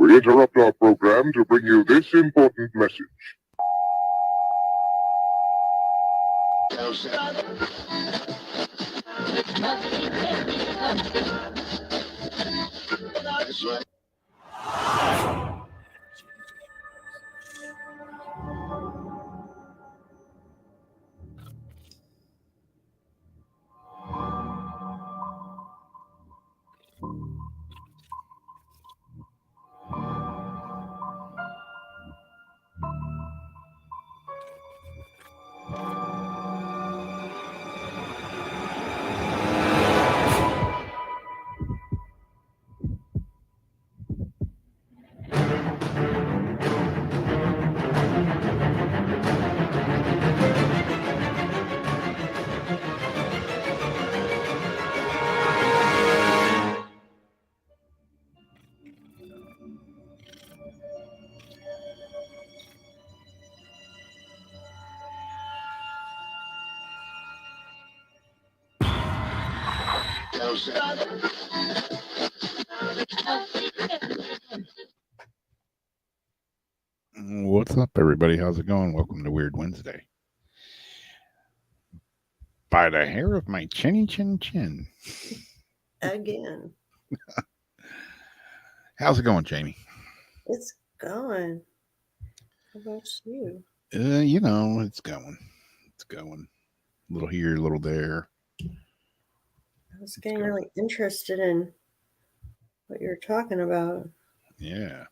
We interrupt our program to bring you this important message. What's up, everybody? How's it going? Welcome to Weird Wednesday. By the hair of my chinny chin chin. Again. How's it going, Jamie? It's going. How about you? It's going. It's going. A little here, a little there. I was getting really interested in what you're talking about. Yeah.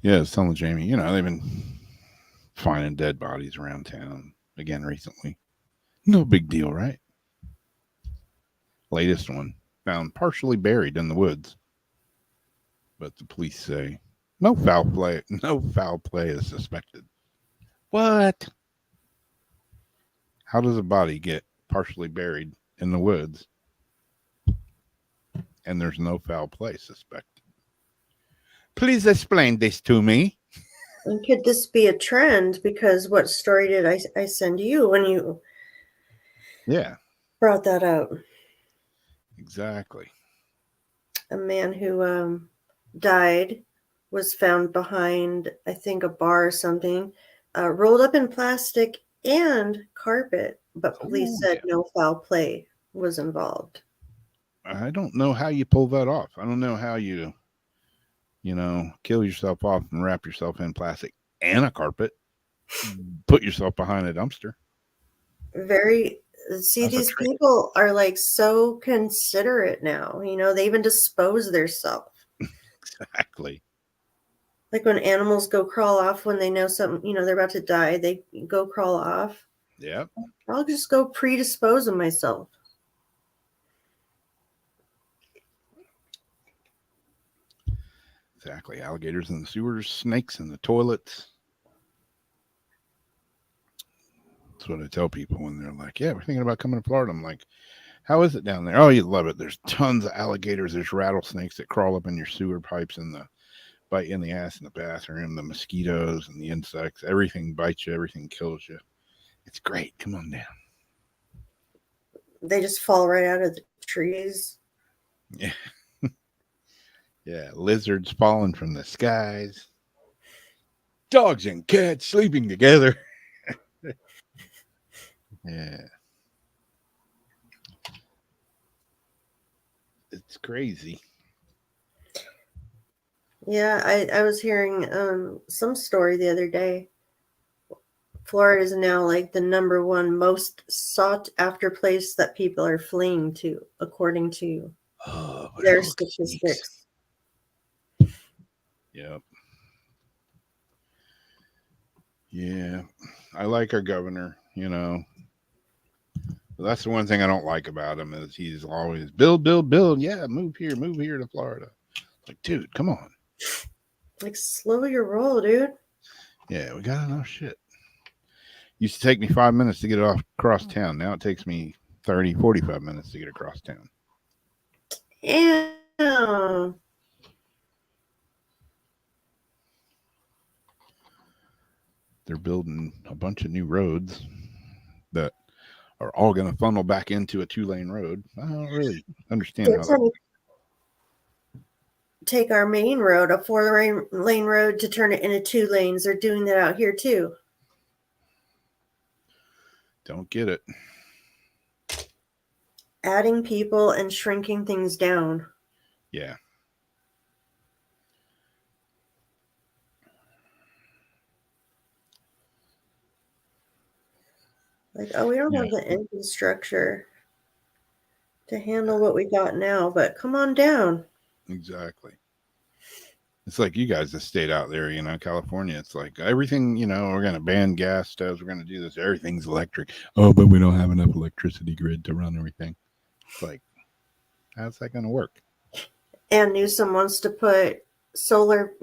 Yeah, I was telling Jamie, they've been finding dead bodies around town again recently. No big deal, right? Latest one found partially buried in the woods. But the police say no foul play is suspected. What? How does a body get partially buried in the woods and there's no foul play suspected? Please explain this to me. And could this be a trend? Because what story did I send you when you brought that up? Exactly. A man who died was found behind, I think, a bar or something, rolled up in plastic and carpet, but police said no foul play was involved. I don't know how you pull that off. I don't know how you kill yourself off and wrap yourself in plastic and a carpet, put yourself behind a dumpster. These people are like so considerate now. They even dispose their self. Exactly. Like when animals go crawl off when they know something, they're about to die, they go crawl off. Yep. I'll just go predispose of myself. Exactly. Alligators in the sewers, snakes in the toilets. That's what I tell people when they're like, yeah, we're thinking about coming to Florida. I'm like, how is it down there? Oh, you love it. There's tons of alligators. There's rattlesnakes that crawl up in your sewer pipes and bite you in the ass in the bathroom. The mosquitoes and the insects. Everything bites you. Everything kills you. It's great. Come on down. They just fall right out of the trees. Yeah. Yeah. Lizards falling from the skies. Dogs and cats sleeping together. Yeah. It's crazy. Yeah, I was hearing some story the other day. Florida is now like the number one most sought after place that people are fleeing to, according to their statistics. Yep. Yeah. I like our governor, That's the one thing I don't like about him is he's always build. Yeah, move here to Florida. Like, dude, come on. Like, slow your roll, dude. Yeah, we got enough shit. Used to take me 5 minutes to get across town. Now it takes me 30, 45 minutes to get across town. Ew. They're building a bunch of new roads that are all going to funnel back into a 2-lane road. I don't really understand how that. take our main road, a 4-lane road, to turn it into 2 lanes. They're doing that out here too. Don't get it. Adding people and shrinking things down. Yeah. Like, oh, we don't Yeah. have the infrastructure to handle what we got now, but come on down. Exactly. It's like you guys that stayed out there, California. It's like everything, we're going to ban gas stoves. We're going to do this. Everything's electric. Oh, but we don't have enough electricity grid to run everything. It's like, how's that going to work? And Newsom wants to put solar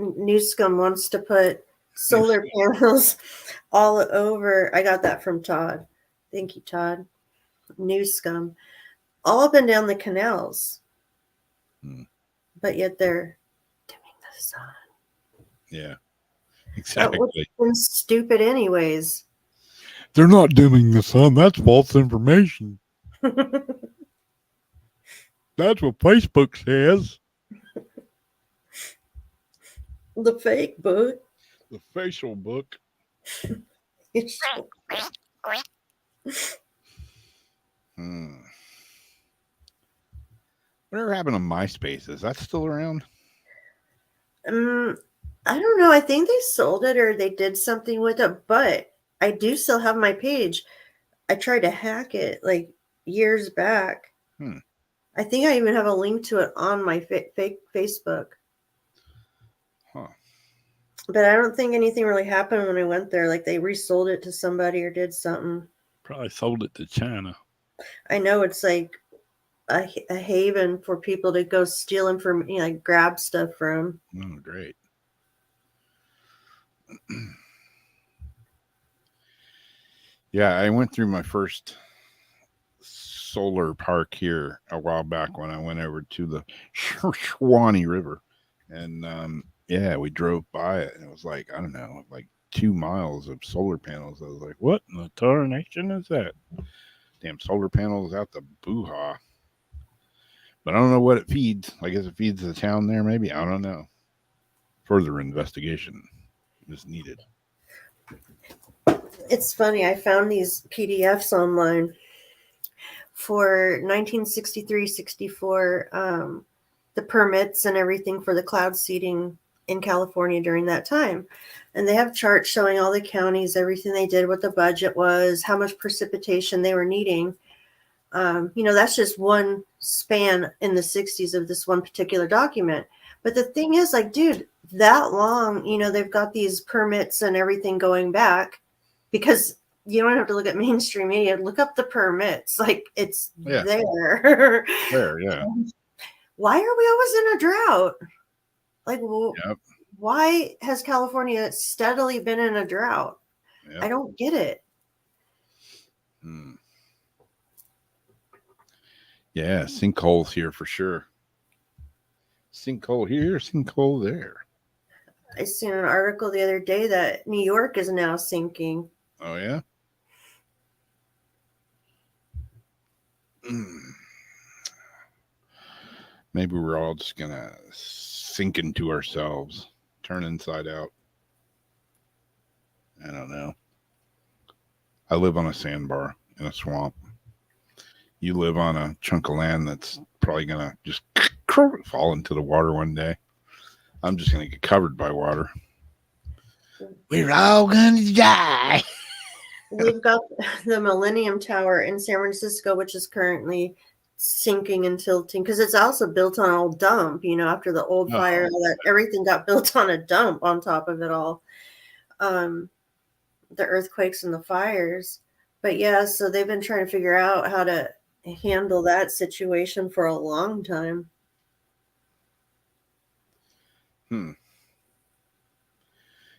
panels all over. I got that from Todd. Thank you, Todd. Newscum. All up and down the canals. But yet they're dimming the sun. Yeah, That would exactly. have been stupid anyways. They're not dimming the sun. That's false information. That's what Facebook says. The fake book. The facial book. Whatever happened to MySpace? Is that still around? I don't know. I think they sold it or they did something with it, but I do still have my page. I tried to hack it like years back. I think I even have a link to it on my fake Facebook. Huh. But I don't think anything really happened when I went there. Like they resold it to somebody or did something. Probably sold it to China. I know it's like a haven for people to go steal information, like grab stuff from. Oh, great. Yeah, I went through my first solar park here a while back when I went over to the Suwannee River. And yeah, we drove by it and it was like, I don't know, like 2 miles of solar panels. I was like, what in the tarnation is that? Damn solar panels out the boo-ha. But I don't know what it feeds. I guess it feeds the town there, maybe. I don't know. Further investigation is needed. It's funny. I found these PDFs online for 1963-64, the permits and everything for the cloud seeding in California during that time. And they have charts showing all the counties, everything they did, what the budget was, how much precipitation they were needing. That's just one span in the 60s of this one particular document. But the thing is, like, dude, that long, they've got these permits and everything going back because you don't have to look at mainstream media. Look up the permits. Like, it's there. There, yeah. Why are we always in a drought? Like, Yep. Why has California steadily been in a drought? Yep. I don't get it. Yeah, sinkholes here for sure. Sinkhole here, sinkhole there. I seen an article the other day that New York is now sinking. Oh, yeah? Maybe we're all just going to sink into ourselves, turn inside out. I don't know. I live on a sandbar in a swamp. You live on a chunk of land that's probably going to just fall into the water one day. I'm just going to get covered by water. We're all going to die. We've got the Millennium Tower in San Francisco, which is currently sinking and tilting because it's also built on an old dump. After the old fire, everything got built on a dump on top of it all. The earthquakes and the fires. But yeah, so they've been trying to figure out how to handle that situation for a long time.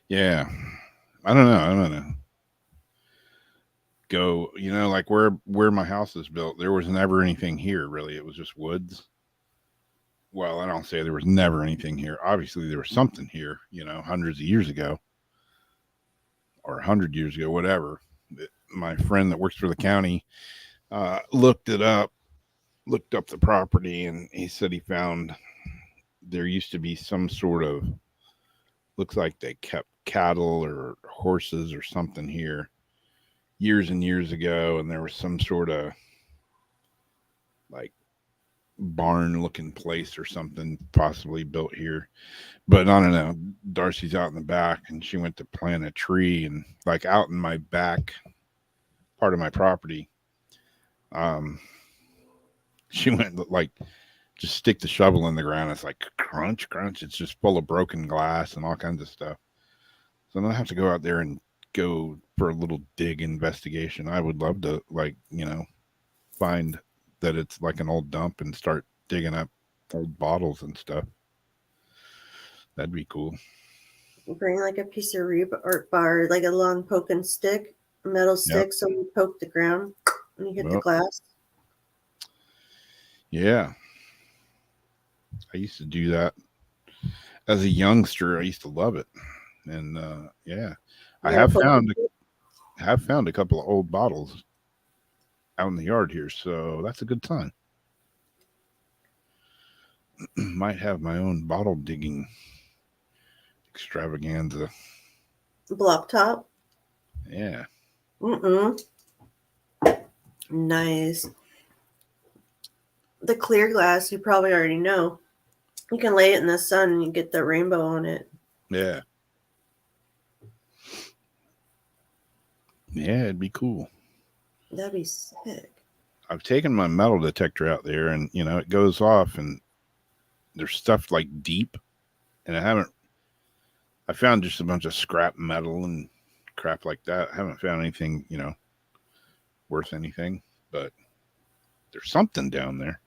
Yeah. I don't know. Go, like where my house is built, there was never anything here, really. It was just woods. Well, I don't say there was never anything here. Obviously, there was something here, hundreds of years ago or 100 years ago, whatever. My friend that works for the county looked up the property, and he said he found there used to be some sort of, looks like they kept cattle or horses or something here years and years ago, and there was some sort of like barn looking place or something possibly built here. But I don't know. Darcy's out in the back and she went to plant a tree, and like out in my back part of my property, she went like just stick the shovel in the ground. It's like crunch, crunch. It's just full of broken glass and all kinds of stuff. So I'm gonna have to go out there and go for a little dig investigation. I would love to, like, find that it's like an old dump and start digging up old bottles and stuff. That'd be cool. Bring like a piece of rebar, like a long poking stick, a metal stick, so you poke the ground and you hit the glass. Yeah. I used to do that as a youngster. I used to love it. And I have found a couple of old bottles out in the yard here, so that's a good sign. Might have my own bottle digging extravaganza. Block top. Yeah. Nice. The clear glass, you probably already know. You can lay it in the sun and you get the rainbow on it. Yeah. Yeah, it'd be cool. That'd be sick. I've taken my metal detector out there, and it goes off, and there's stuff like deep, and I found just a bunch of scrap metal and crap like that. I haven't found anything, worth anything, but there's something down there.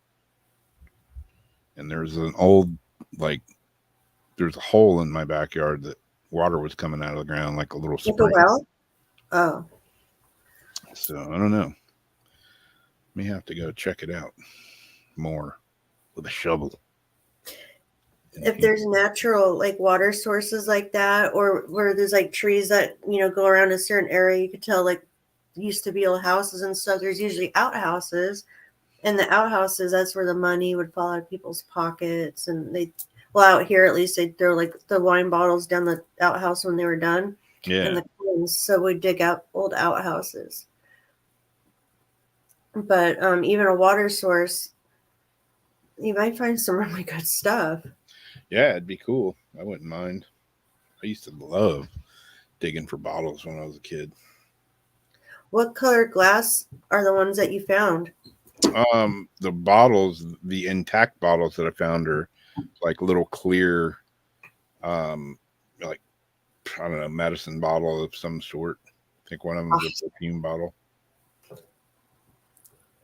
And there's an old, there's a hole in my backyard that water was coming out of the ground, like a little spring. Well? Oh. So I don't know. May have to go check it out more with a shovel. If there's natural water sources like that, or where there's trees that go around a certain area, you could tell used to be old houses and stuff. There's usually outhouses, and the outhouses, that's where the money would fall out of people's pockets. And out here at least, they'd throw the wine bottles down the outhouse when they were done. Yeah. And the coins, so we dig out old outhouses. But even a water source, you might find some really good stuff. Yeah, it'd be cool. I wouldn't mind. I used to love digging for bottles when I was a kid. What color glass are the ones that you found? The bottles, the intact bottles that I found are like little clear, I don't know, medicine bottle of some sort. I think one of them is a perfume bottle.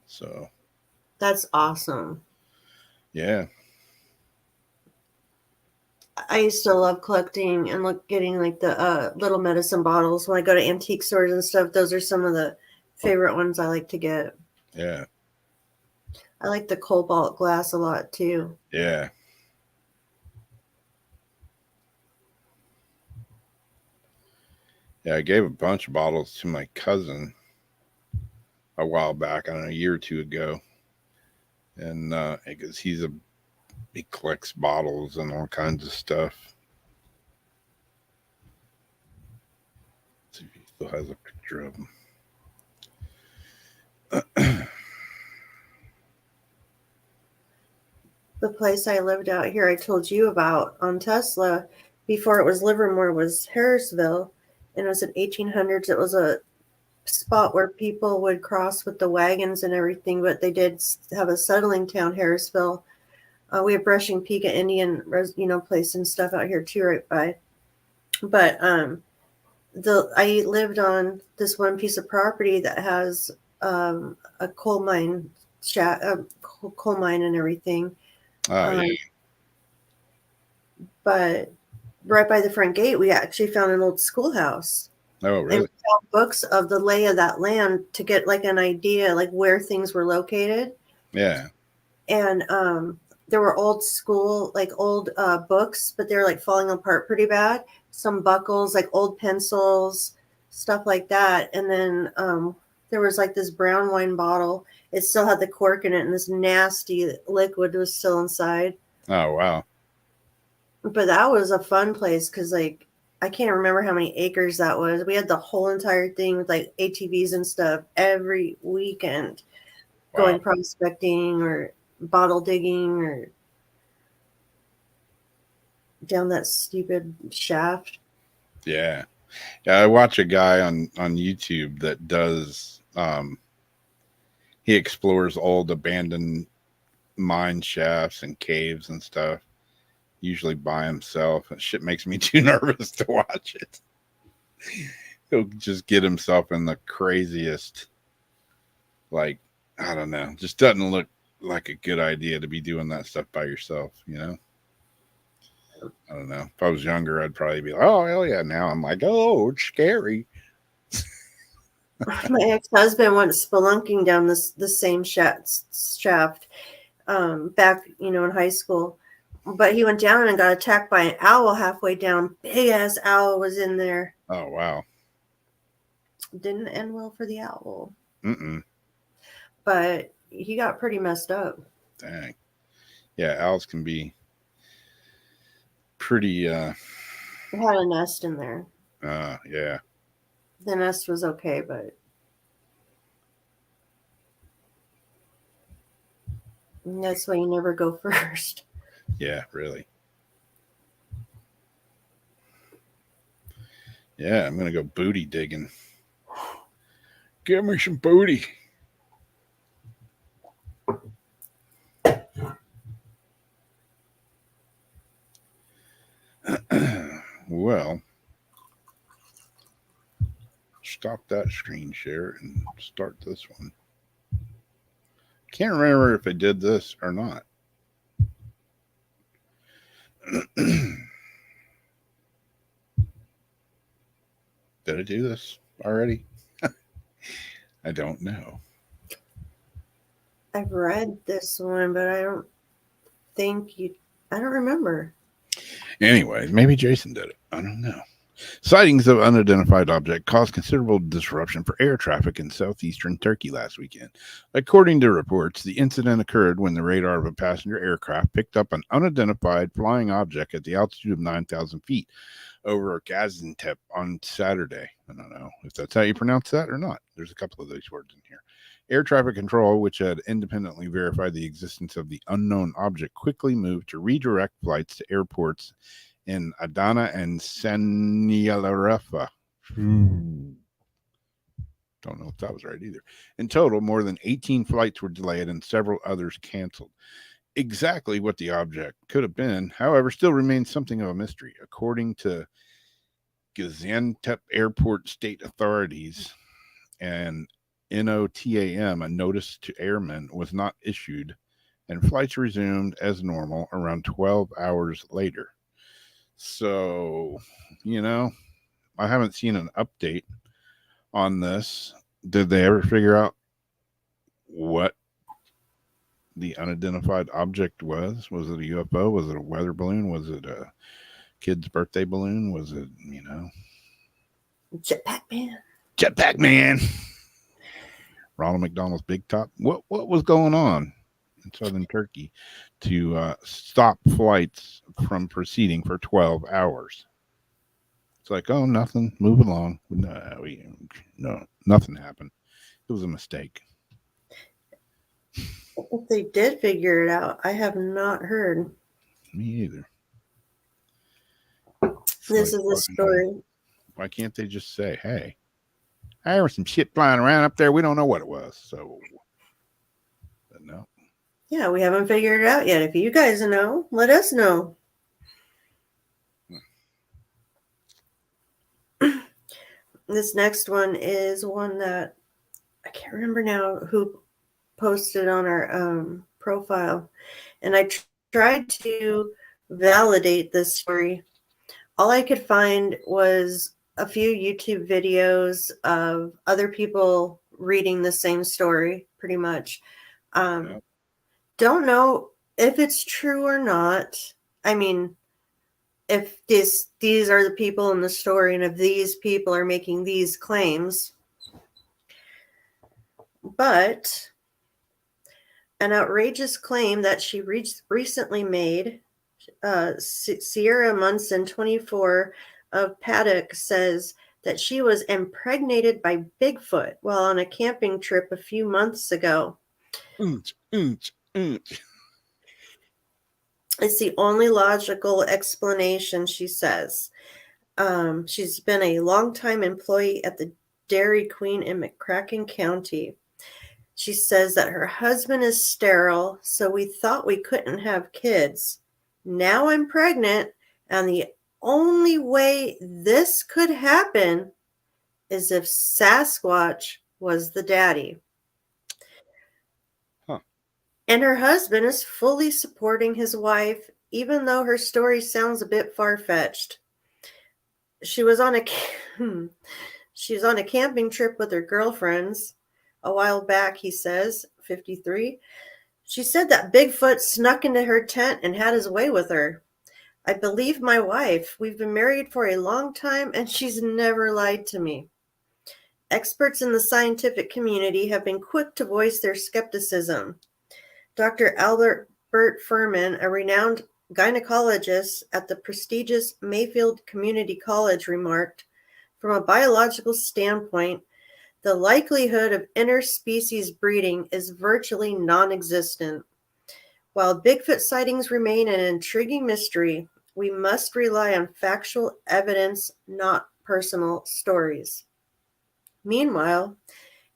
So. That's awesome. Yeah. I used to love collecting and getting the little medicine bottles when I go to antique stores and stuff. Those are some of the favorite ones I like to get. Yeah. I like the cobalt glass a lot too. Yeah. Yeah, I gave a bunch of bottles to my cousin a while back, I don't know, a year or two ago. And because he collects bottles and all kinds of stuff. Let's see if he still has a picture of them. The place I lived out here, I told you about on Tesla, before it was Livermore, was Harrisville. And it was in 1800s. It was a spot where people would cross with the wagons and everything, but they did have a settling town, Harrisville. We have Brushing Peak, an Indian, place and stuff out here too, right by. But I lived on this one piece of property that has a coal mine, coal mine and everything. Oh, yeah. But right by the front gate, we actually found an old schoolhouse. Oh, really? And we found books of the lay of that land to get an idea, where things were located. Yeah. And there were old school, old books, but they're falling apart pretty bad. Some buckles, old pencils, stuff like that. And then there was this brown wine bottle. It still had the cork in it, and this nasty liquid was still inside. Oh, wow. But that was a fun place because, like, I can't remember how many acres that was. We had the whole entire thing with like ATVs and stuff every weekend, Wow. going prospecting or bottle digging or down that stupid shaft. Yeah. Yeah, I watch a guy on YouTube that does he explores old abandoned mine shafts and caves and stuff, usually by himself. That shit makes me too nervous to watch it. He'll just get himself in the craziest, like, I don't know, just doesn't look like a good idea to be doing that stuff by yourself, you know? I don't know. If I was younger, I'd probably be like, oh, hell yeah. Now I'm like, oh, it's scary. My ex-husband went spelunking down the same shaft back, in high school. But he went down and got attacked by an owl halfway down. Big ass owl was in there. Oh, wow. Didn't end well for the owl. Mm-mm. But he got pretty messed up. Dang. Yeah, owls can be pretty, It had a nest in there. yeah. The nest was okay, but that's why you never go first. Yeah, really. Yeah, I'm going to go booty digging. Give me some booty. Well, stop that screen share and start this one. Can't remember if I did this or not. Did I do this already? I don't know. I've read this one, but I don't remember. Anyways, maybe Jason did it. I don't know. Sightings of unidentified object caused considerable disruption for air traffic in southeastern Turkey last weekend. According to reports, the incident occurred when the radar of a passenger aircraft picked up an unidentified flying object at the altitude of 9,000 feet over Gaziantep on Saturday. I don't know if that's how you pronounce that or not. There's a couple of those words in here. Air traffic control, which had independently verified the existence of the unknown object, quickly moved to redirect flights to airports in Adana and Seniyalarefa. Don't know if that was right either. In total, more than 18 flights were delayed and several others canceled. Exactly what the object could have been, however, still remains something of a mystery. According to Gaziantep Airport state authorities and NOTAM, a notice to airmen was not issued, and flights resumed as normal around 12 hours later. So, I haven't seen an update on this. Did they ever figure out what the unidentified object was? Was it a UFO? Was it a weather balloon? Was it a kid's birthday balloon? Was it, Jetpack Man. Jetpack Man? Ronald McDonald's Big Top? What was going on in southern Turkey to stop flights from proceeding for 12 hours? It's like, oh, nothing. Move along. No, nothing happened. It was a mistake. If they did figure it out, I have not heard. Me either. This is the story. Why can't they just say, hey, there was some shit flying around up there. We don't know what it was. So, but no. Yeah, we haven't figured it out yet. If you guys know, let us know. This next one is one that I can't remember now who posted on our profile. And I tried to validate this story. All I could find was a few YouTube videos of other people reading the same story, pretty much. Don't know if it's true or not. I mean, if these are the people in the story, and if these people are making these claims. But an outrageous claim that she recently made Sierra Munson, 24, of Paddock, says that she was impregnated by Bigfoot while on a camping trip a few months ago. Oonch, oonch, oonch. It's the only logical explanation, she says. She's been a longtime employee at the Dairy Queen in McCracken County. She says that her husband is sterile, so we thought we couldn't have kids. Now I'm pregnant, and the only way this could happen is if Sasquatch was the daddy. Huh. And her husband is fully supporting his wife, even though her story sounds a bit far-fetched. She was on a camping trip with her girlfriends a while back, he says, 53. She said that Bigfoot snuck into her tent and had his way with her. I believe my wife. We've been married for a long time, and she's never lied to me. Experts in the scientific community have been quick to voice their skepticism. Dr. Albert Furman, a renowned gynecologist at the prestigious Mayfield Community College, remarked, "From a biological standpoint, the likelihood of interspecies breeding is virtually non-existent. While Bigfoot sightings remain an intriguing mystery, we must rely on factual evidence, not personal stories." Meanwhile,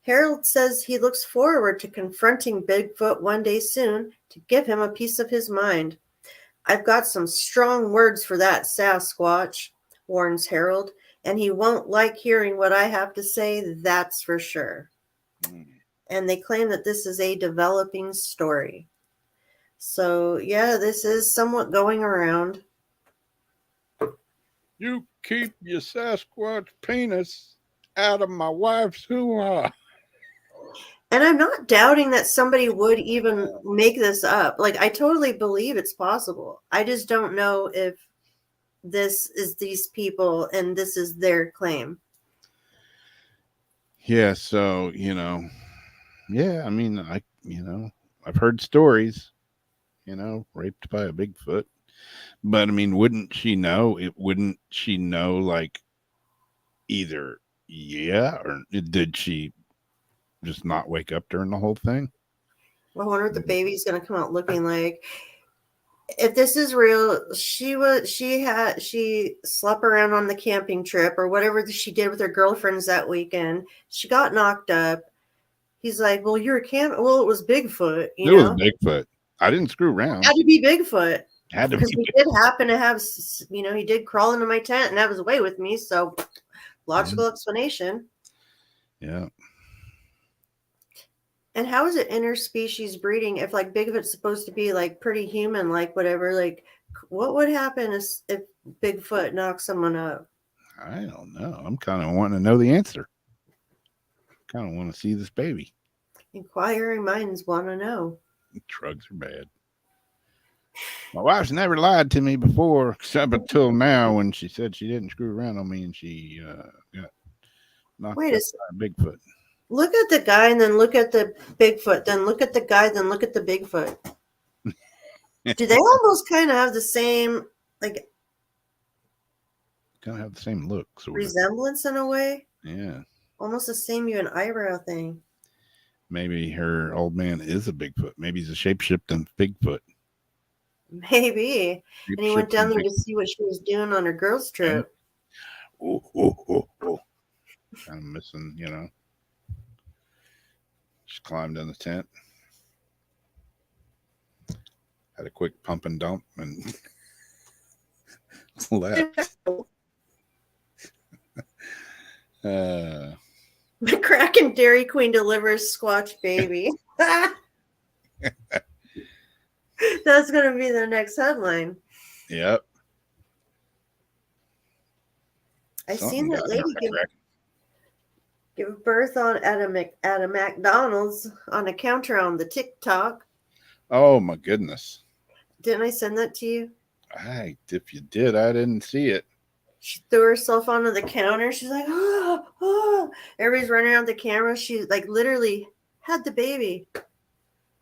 Harold says he looks forward to confronting Bigfoot one day soon to give him a piece of his mind. "I've got some strong words for that Sasquatch," warns Harold, "and he won't like hearing what I have to say, that's for sure." And they claim that this is a developing story. So, yeah, this is somewhat going around. You keep your Sasquatch penis out of my wife's hoo-ha. And I'm not doubting that somebody would even make this up. Like, I totally believe it's possible. I just don't know if this is these people and this is their claim. Yeah, so, I mean, I've heard stories, raped by a Bigfoot. But I mean, wouldn't she know? Wouldn't she know, like, either yeah, or did she just not wake up during the whole thing? I wonder if the baby's going to come out looking like. If this is real, she slept around on the camping trip or whatever she did with her girlfriends that weekend. She got knocked up. He's like, "Well, you're a Well, it was Bigfoot. It was Bigfoot. I didn't screw around. Had to be Bigfoot. Had to Because be. he did happen to have, he did crawl into my tent and have his way with me. So, logical explanation. Yeah. And how is it interspecies breeding if, like, Bigfoot's supposed to be, like, pretty human, like, whatever? Like, what would happen if Bigfoot knocks someone up? I don't know. I'm kind of wanting to know the answer. Kind of want to see this baby. Inquiring minds want to know. Drugs are bad. My wife's never lied to me before, except until now when she said she didn't screw around on me and she got knocked Wait up a by a Bigfoot. Look at the guy and then look at the Bigfoot. Then look at the guy, then look at the Bigfoot. Do they almost kind of have the same, like, Kind of have the same look, sort of. resemblance in a way? Yeah. Almost the same even eyebrow thing. Maybe her old man is a Bigfoot. Maybe he's a shape-shifting Bigfoot. Maybe. And he went down there to see what she was doing on her girls' trip. Oh. Kind of missing, Just climbed in the tent. Had a quick pump and dump and left. McCracken Dairy Queen delivers Squatch baby. That's going to be the next headline. Yep. I seen that lady give birth at a McDonald's on a counter on the TikTok. Oh my goodness! Didn't I send that to you? If you did, I didn't see it. She threw herself onto the counter. She's like, oh. Everybody's running around the camera. She, like, literally had the baby.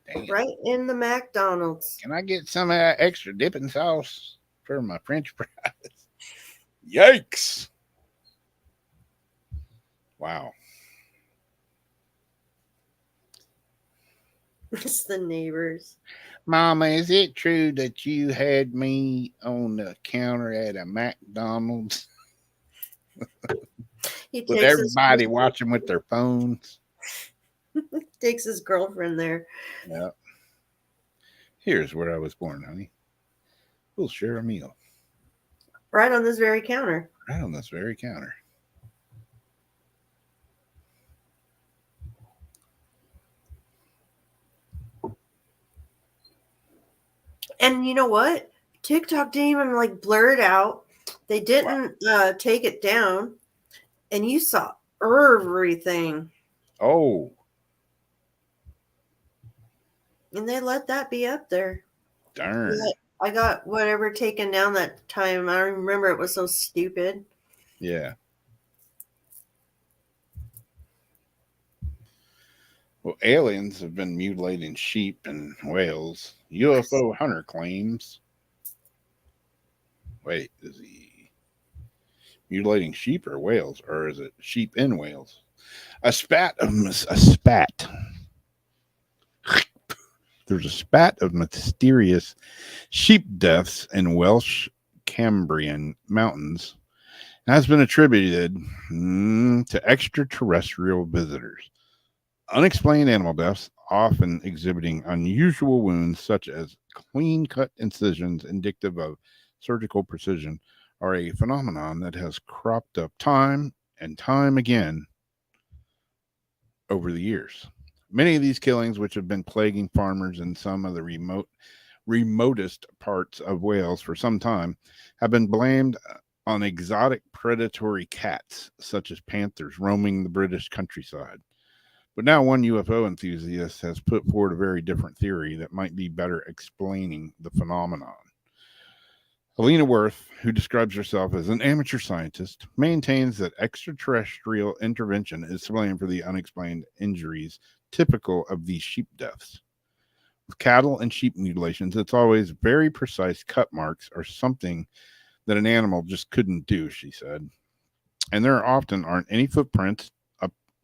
Dang it. Right in the McDonald's. Can I get some of that extra dipping sauce for my French fries? Yikes. Wow. It's the neighbors. Mama, is it true that you had me on the counter at a McDonald's He with takes everybody watching with their phones? takes his girlfriend there. Yep. Here's where I was born, honey. We'll share a meal Right on this very counter. right on this very counter. And you know what? TikTok didn't even like blur it out. They didn't take it down. And you saw everything. Oh, And they let that be up there. darn. Yeah, I got whatever taken down that time. I don't remember, it was so stupid. Yeah. Well, aliens have been mutilating sheep and whales. UFO hunter claims. Wait, is he mutilating sheep or whales, or is it sheep in whales? A spat. There's a spat of mysterious sheep deaths in Welsh Cambrian mountains has been attributed to extraterrestrial visitors. Unexplained animal deaths, often exhibiting unusual wounds such as clean-cut incisions indicative of surgical precision, are a phenomenon that has cropped up time and time again over the years. Many of these killings, which have been plaguing farmers in some of the remotest parts of Wales for some time, have been blamed on exotic predatory cats, such as panthers, roaming the British countryside. But now one UFO enthusiast has put forward a very different theory that might be better explaining the phenomenon. Helena Worth, who describes herself as an amateur scientist, maintains that extraterrestrial intervention is to blame for the unexplained injuries typical of these sheep deaths. With cattle and sheep mutilations, it's always very precise cut marks or something that an animal just couldn't do, she said. And there often aren't any footprints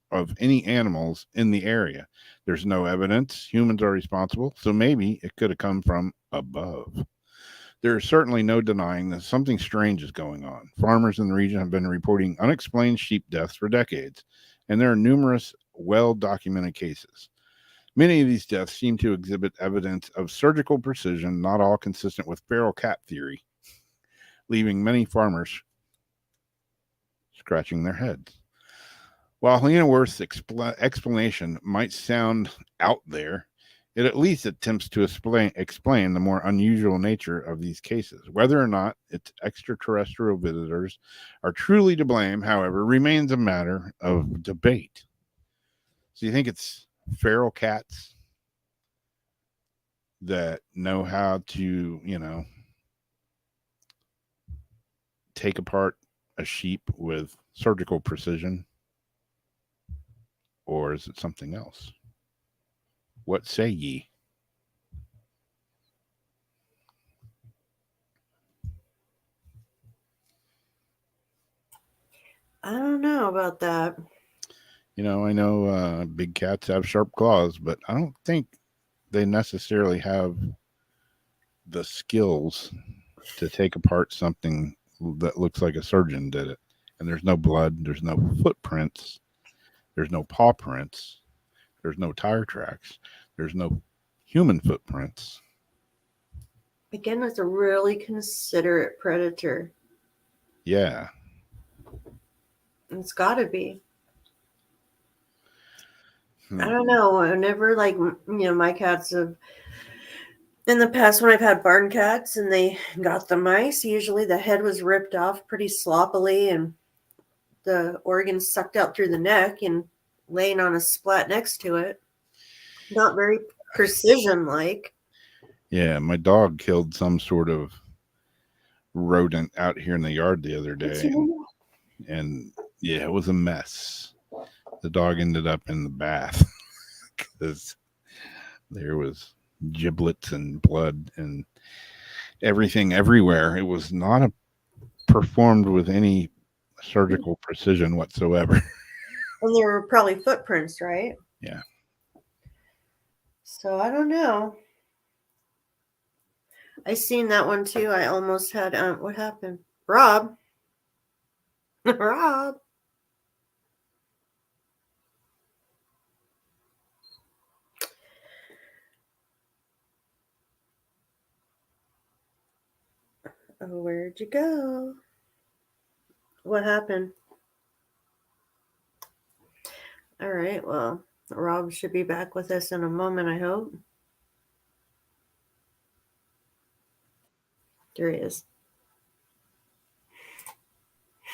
of any animals in the area. There's no evidence humans are responsible, so maybe it could have come from above. There is certainly no denying that something strange is going on. Farmers in the region have been reporting unexplained sheep deaths for decades, and there are numerous well-documented cases. Many of these deaths seem to exhibit evidence of surgical precision, not all consistent with feral cat theory, leaving many farmers scratching their heads. While Helena Worth's explanation might sound out there, it at least attempts to explain the more unusual nature of these cases. Whether or not its extraterrestrial visitors are truly to blame, however, remains a matter of debate. So you think it's feral cats that know how to, take apart a sheep with surgical precision? Or is it something else? What say ye? I don't know about that. I know big cats have sharp claws, but I don't think they necessarily have the skills to take apart something that looks like a surgeon did it. And there's no blood, there's no footprints, there's no paw prints, there's no tire tracks, there's no human footprints. Again, it's a really considerate predator. Yeah. It's got to be. I don't know. Whenever, my cats have, in the past, when I've had barn cats and they got the mice, usually the head was ripped off pretty sloppily and the organs sucked out through the neck and laying on a splat next to it. Not very precision-like. Yeah, my dog killed some sort of rodent out here in the yard the other day. And yeah, it was a mess. The dog ended up in the bath because There was giblets and blood and everything everywhere. It was not performed with any surgical precision whatsoever. And there were probably footprints, right? Yeah. So I don't know. I seen that one too. I almost had what happened? Rob. Rob. Oh, where'd you go? What happened? All right, well, Rob should be back with us in a moment, I hope. There he is.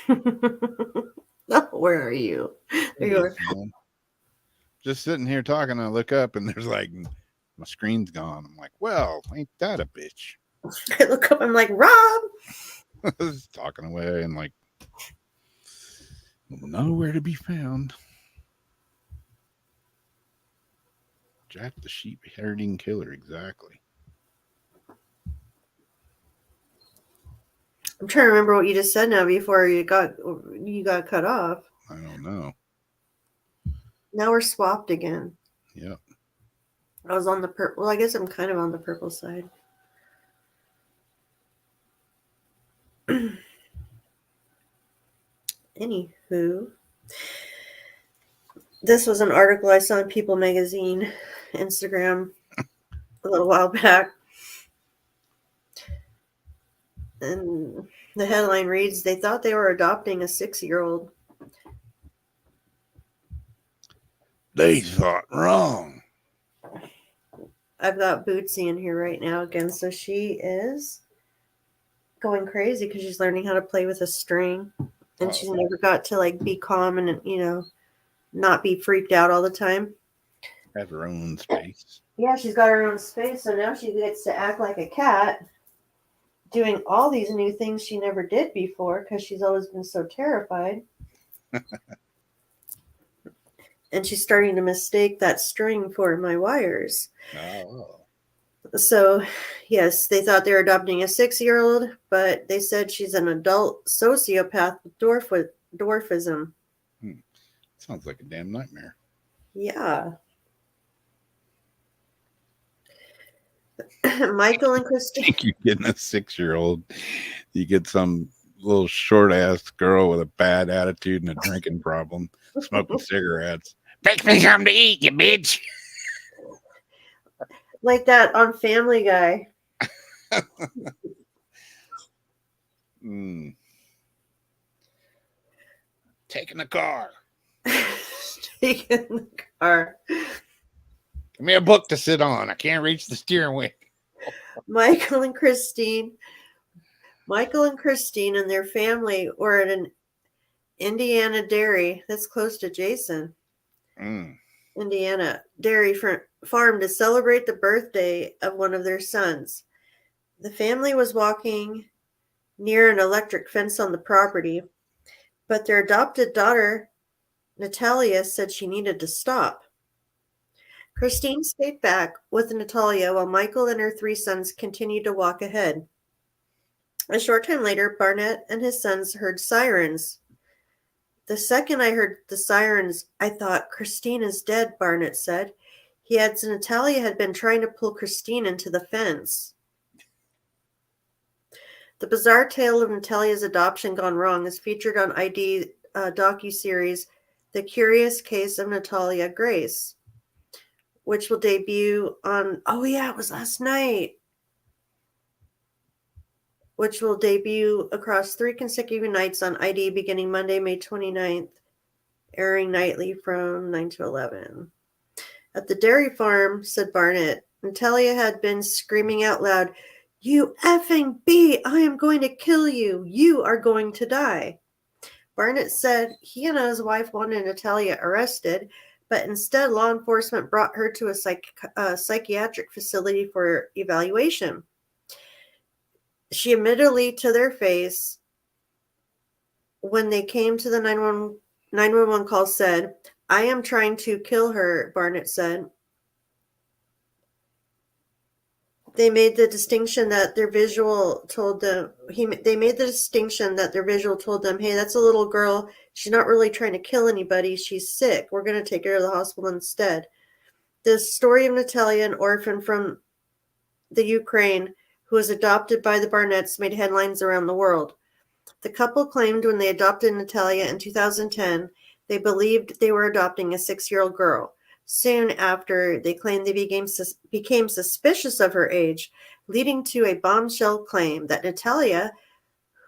Oh, where are you? There you are. Just sitting here talking, I look up and there's like my screen's gone. I'm like, well, ain't that a bitch? I look up, I'm like, Rob. Just talking away and like nowhere to be found. Jack the sheep herding killer, exactly. I'm trying to remember what you just said now before you got cut off. I don't know. Now we're swapped again. Yep. I was on the purple. Well, I guess I'm kind of on the purple side. Anywho, this was an article I saw in People Magazine, Instagram, a little while back. And the headline reads, they thought they were adopting a 6-year-old. They thought wrong. I've got Bootsy in here right now again, so she is going crazy because she's learning how to play with a string. And she's never got to like be calm and, not be freaked out all the time. Have her own space. Yeah, she's got her own space, so now she gets to act like a cat, doing all these new things she never did before because she's always been so terrified. And she's starting to mistake that string for my wires. Oh. So, yes, they thought they were adopting a 6-year-old, but they said she's an adult sociopath with dwarfism. Sounds like a damn nightmare. Yeah. Michael and Christine. Think you're getting a 6-year-old. You get some little short ass girl with a bad attitude and a drinking problem, smoking cigarettes. Make me something to eat, you bitch. Like that on Family Guy. Taking the car. Taking the car. Give me a book to sit on. I can't reach the steering wheel. Michael and Christine and their family were at an Indiana dairy that's close to Jason. Indiana dairy farm to celebrate the birthday of one of their sons. The family was walking near an electric fence on the property, but their adopted daughter, Natalia, said she needed to stop. Christine stayed back with Natalia while Michael and her 3 sons continued to walk ahead. A short time later, Barnett and his sons heard sirens. The second I heard the sirens, I thought, Christine is dead, Barnett said. He adds Natalia had been trying to pull Christine into the fence. The bizarre tale of Natalia's adoption gone wrong is featured on ID docuseries The Curious Case of Natalia Grace, which will debut on, it was last night, which will debut across 3 consecutive nights on ID beginning Monday, May 29th, airing nightly from 9 to 11. At the dairy farm, said Barnett, Natalia had been screaming out loud, "You effing bee, I am going to kill you. You are going to die." Barnett said he and his wife wanted Natalia arrested, but instead law enforcement brought her to a psychiatric facility for evaluation. She admittedly to their face, when they came to the 911 call, said, "I am trying to kill her," Barnett said. they made the distinction that their visual told them they made the distinction that their visual told them, hey, that's a little girl. She's not really trying to kill anybody. She's sick. We're going to take her to the hospital instead. The story of Natalia, an orphan from the Ukraine who was adopted by the Barnetts, made headlines around the world. The couple claimed when they adopted Natalia in 2010, they believed they were adopting a 6-year-old girl. Soon after, they claimed they became suspicious of her age, leading to a bombshell claim that Natalia,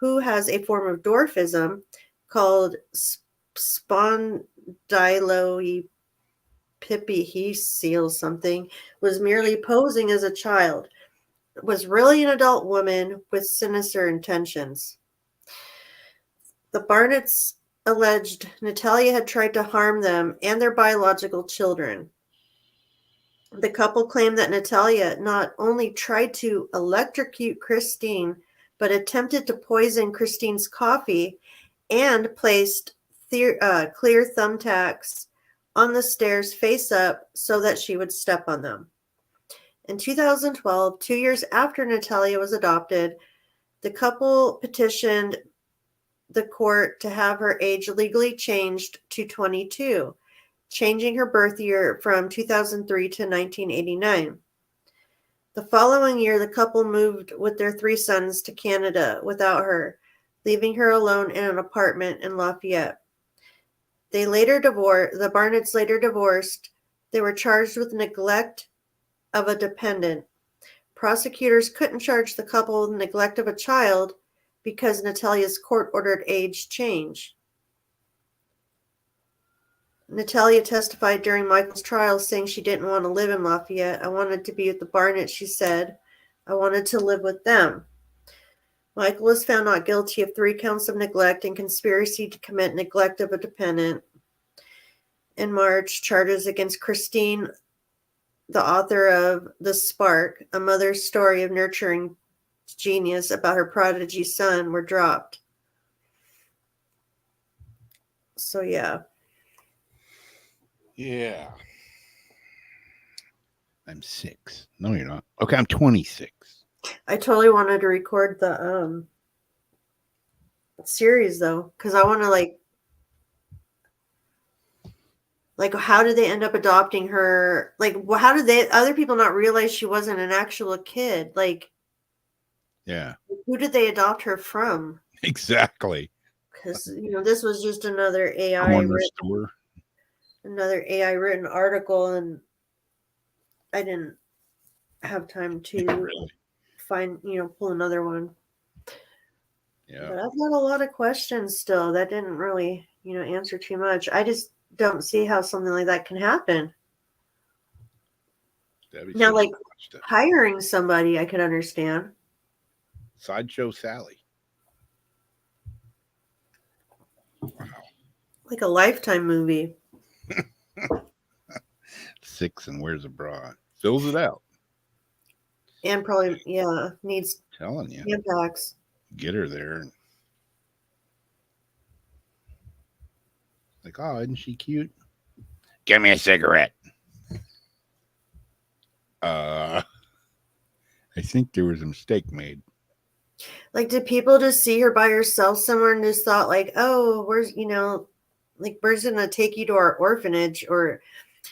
who has a form of dwarfism called spondyloepilepsy something, was merely posing as a child, was really an adult woman with sinister intentions. The Barnetts alleged Natalia had tried to harm them and their biological children. The couple claimed that Natalia not only tried to electrocute Christine, but attempted to poison Christine's coffee and placed clear thumbtacks on the stairs face up so that she would step on them. In 2012, 2 years after Natalia was adopted, the couple petitioned the court to have her age legally changed to 22, changing her birth year from 2003 to 1989. The following year, the couple moved with their 3 sons to Canada without her, leaving her alone in an apartment in Lafayette. The Barnetts later divorced. They were charged with neglect of a dependent. Prosecutors couldn't charge the couple with neglect of a child because Natalia's court-ordered age change. Natalia testified during Michael's trial, saying she didn't want to live in Lafayette. I wanted to be with the Barnetts, she said. I wanted to live with them. Michael was found not guilty of 3 counts of neglect and conspiracy to commit neglect of a dependent. In March, charges against Christine, the author of The Spark, a mother's story of nurturing genius about her prodigy son, were dropped. So, yeah. Yeah. I'm 6. No, you're not. Okay, I'm 26. I totally wanted to record the series, though, because I want to, like, how did they end up adopting her? Like, how did other people not realize she wasn't an actual kid? Like, Yeah. who did they adopt her from? Exactly. Because, this was just another Corner store. another AI written article, and I didn't have time to Really? find, pull another one. Yeah. But I've got a lot of questions still that didn't really, answer too much. I just don't see how something like that can happen. Now, like, hiring somebody, I could understand. Sideshow Sally. Wow. Like a Lifetime movie. 6 and wears a bra. Fills it out. And probably, needs Telling you. impacts. Get her there. Like, oh, isn't she cute? Give me a cigarette. I think there was a mistake made. Like, did people just see her by herself somewhere and just thought, like, oh, where's going to take you to our orphanage? Or,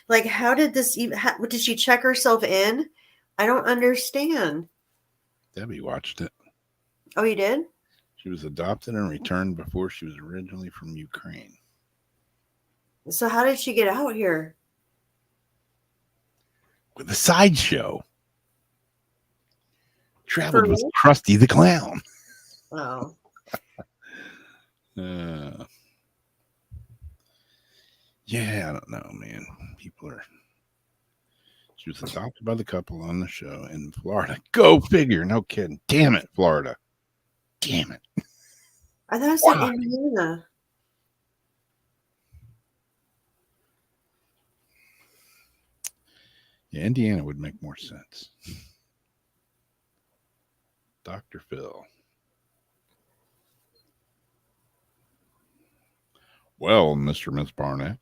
like, how did this even, did she check herself in? I don't understand. Debbie watched it. Oh, you did? She was adopted and returned before she was originally from Ukraine. So how did she get out here? With a sideshow. Traveled with Krusty the Clown. Oh. Yeah, I don't know, man. She was adopted by the couple on the show in Florida. Go figure. No kidding. Damn it, Florida. Damn it. I thought it said Indiana. Yeah, Indiana would make more sense. Dr. Phil. Well, Mr. and Miss Barnett.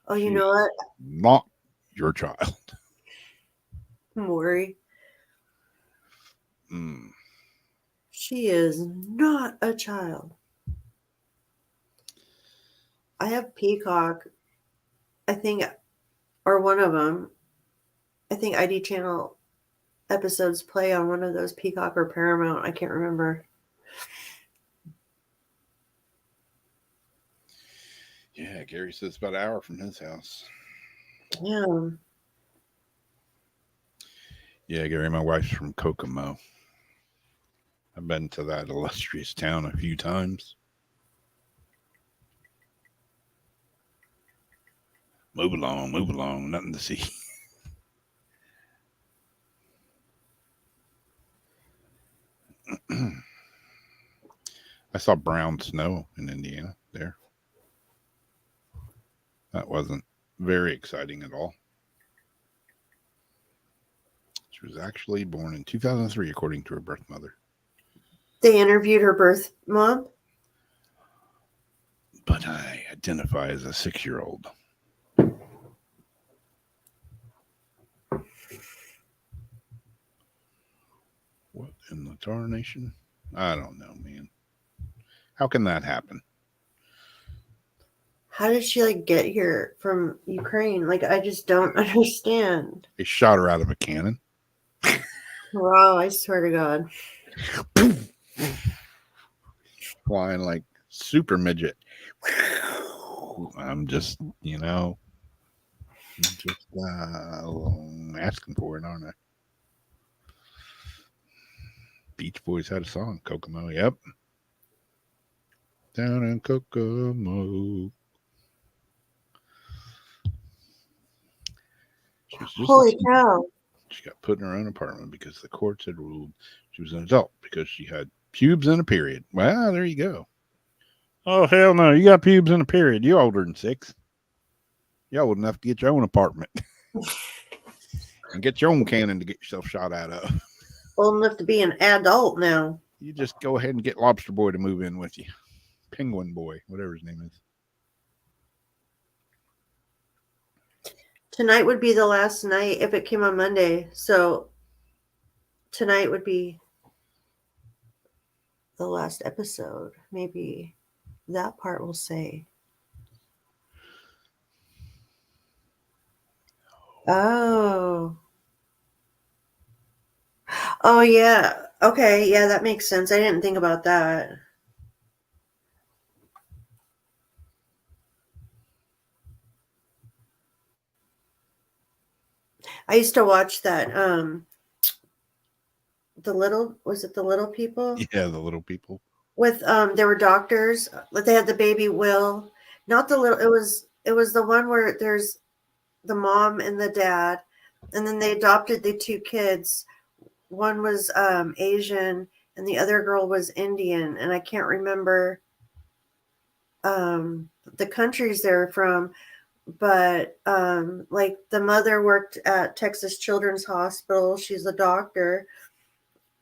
Oh, you know what? Not your child. Don't worry. She is not a child. I have Peacock, I think, or one of them. I think ID Channel episodes play on one of those, Peacock or Paramount. I can't remember. Yeah, Gary says it's about an hour from his house. Yeah. Yeah, Gary, my wife's from Kokomo. I've been to that illustrious town a few times. Move along, nothing to see. I saw brown snow in Indiana there. That wasn't very exciting at all. She was actually born in 2003, according to her birth mother. They interviewed her birth mom. But I identify as a 6-year-old. What in the tarnation? I don't know, man. How can that happen? How did she get here from Ukraine? I just don't understand. They shot her out of a cannon. Wow, I swear to God. Flying like super midget. I'm just, asking for it, aren't I? Beach Boys had a song, Kokomo. Yep. Down in Kokomo. Holy cow. She got put in her own apartment because the courts had ruled she was an adult because she had pubes and a period. Well, there you go. Oh, hell no. You got pubes and a period. You're older than 6. You're old enough to get your own apartment and get your own cannon to get yourself shot out of. Old enough to be an adult now. You just go ahead and get Lobster Boy to move in with you. Penguin Boy, whatever his name is. Tonight would be the last night if it came on Monday. So tonight would be the last episode. Maybe that part will say. Oh. Oh, yeah. Okay. Yeah, that makes sense. I didn't think about that. I used to watch that. Was it The Little People? Yeah, The Little People. With there were doctors. They had the baby Will. Not the little. It was the one where there's the mom and the dad, and then they adopted the 2 kids. One was Asian, and the other girl was Indian, and I can't remember the countries they're from. But the mother worked at Texas Children's Hospital. She's a doctor.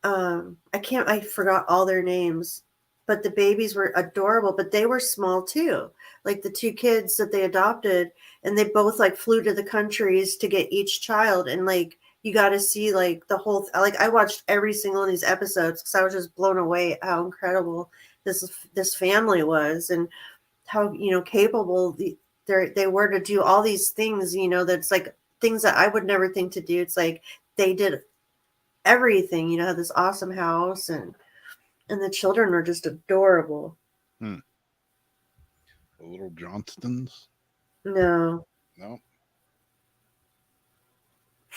I forgot all their names, but the babies were adorable, but they were small too. Like the 2 kids that they adopted, and they both flew to the countries to get each child. And you got to see the whole, I watched every single one of these episodes because I was just blown away at how incredible this family was, and how, capable they were to do all these things, that's things that I would never think to do. It's they did everything, had this awesome house, and the children were just adorable. The Little Johnstons? No. No.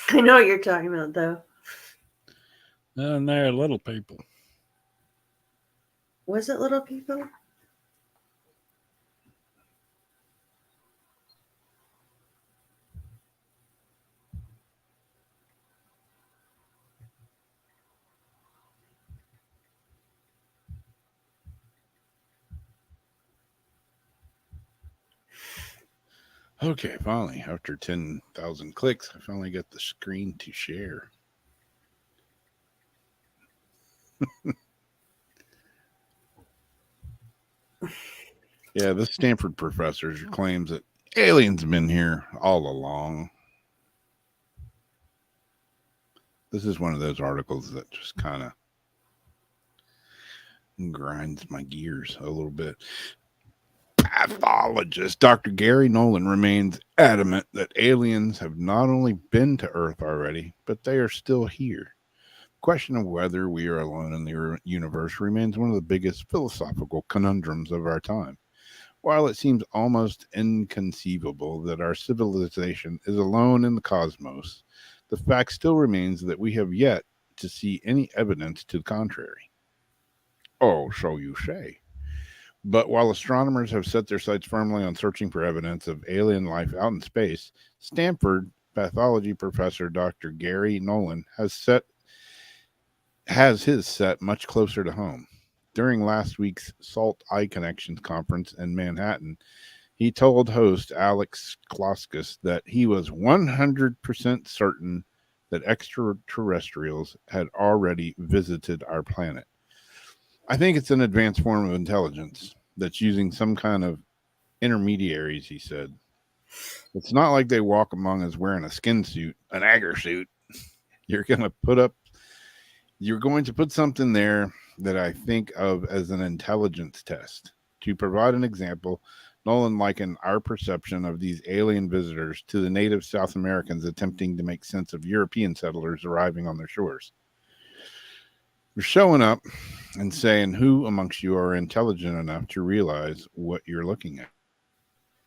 I know what you're talking about, though. And they're Little People. Was it Little People? Okay, finally, after 10,000 clicks, I finally got the screen to share. Yeah, this Stanford professor claims that aliens have been here all along. This is one of those articles that just kind of grinds my gears a little bit. Pathologist Dr. Gary Nolan remains adamant that aliens have not only been to Earth already, but they are still here. The question of whether we are alone in the universe remains one of the biggest philosophical conundrums of our time. While it seems almost inconceivable that our civilization is alone in the cosmos, the fact still remains that we have yet to see any evidence to the contrary. Oh, so you say. But while astronomers have set their sights firmly on searching for evidence of alien life out in space, Stanford pathology professor Dr. Gary Nolan has his set much closer to home. During last week's SALT Eye Connections conference in Manhattan, he told host Alex Kloskis that he was 100% certain that extraterrestrials had already visited our planet. I think it's an advanced form of intelligence that's using some kind of intermediaries, he said. It's not like they walk among us wearing a skin suit, an agar suit. You're going to put something there that I think of as an intelligence test. To provide an example, Nolan likened our perception of these alien visitors to the native South Americans attempting to make sense of European settlers arriving on their shores. You're showing up and saying, who amongst you are intelligent enough to realize what you're looking at?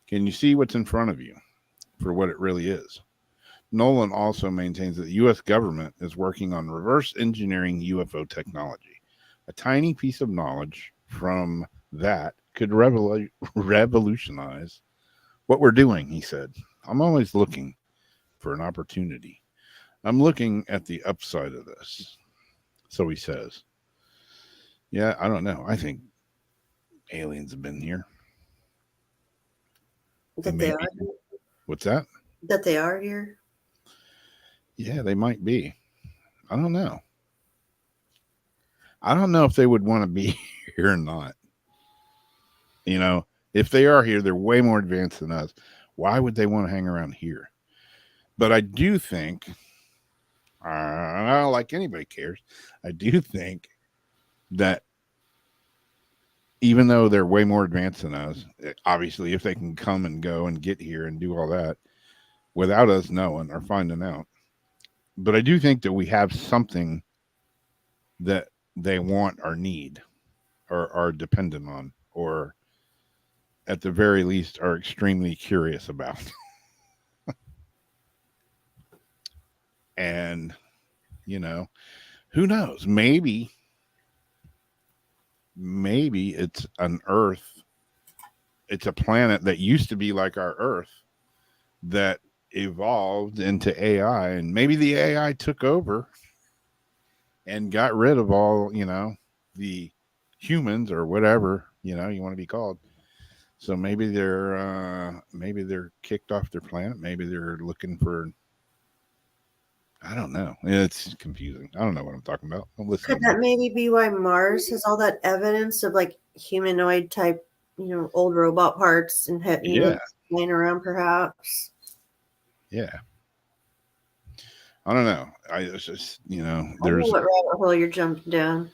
Can you see what's in front of you for what it really is? Nolan also maintains that the U.S. government is working on reverse engineering UFO technology. A tiny piece of knowledge from that could revolutionize what we're doing, he said. I'm always looking for an opportunity. I'm looking at the upside of this. So he says. Yeah, I don't know. I think aliens have been here. That Maybe. they are. What's that? That they are here. Yeah, they might be. I don't know. I don't know if they would want to be here or not. You know, if they are here, they're way more advanced than us. Why would they want to hang around here? But I do think, like anybody cares, I do think that even though they're way more advanced than us, obviously, if they can come and go and get here and do all that without us knowing or finding out, but I do think that we have something that they want or need or are dependent on, or at the very least are extremely curious about. And, you know, who knows? Maybe it's an Earth. It's a planet that used to be like our Earth that evolved into AI, and maybe the AI took over and got rid of all, you know, the humans or whatever, you know, you want to be called. So maybe they're kicked off their planet. Maybe they're looking for, I don't know. It's confusing. I don't know what I'm talking about. I'm listening. Could that maybe be why Mars has all that evidence of like humanoid type, you know, old robot parts and laying around perhaps? Yeah. I don't know. It's just, you know, I don't know what rabbit hole you're jumping down.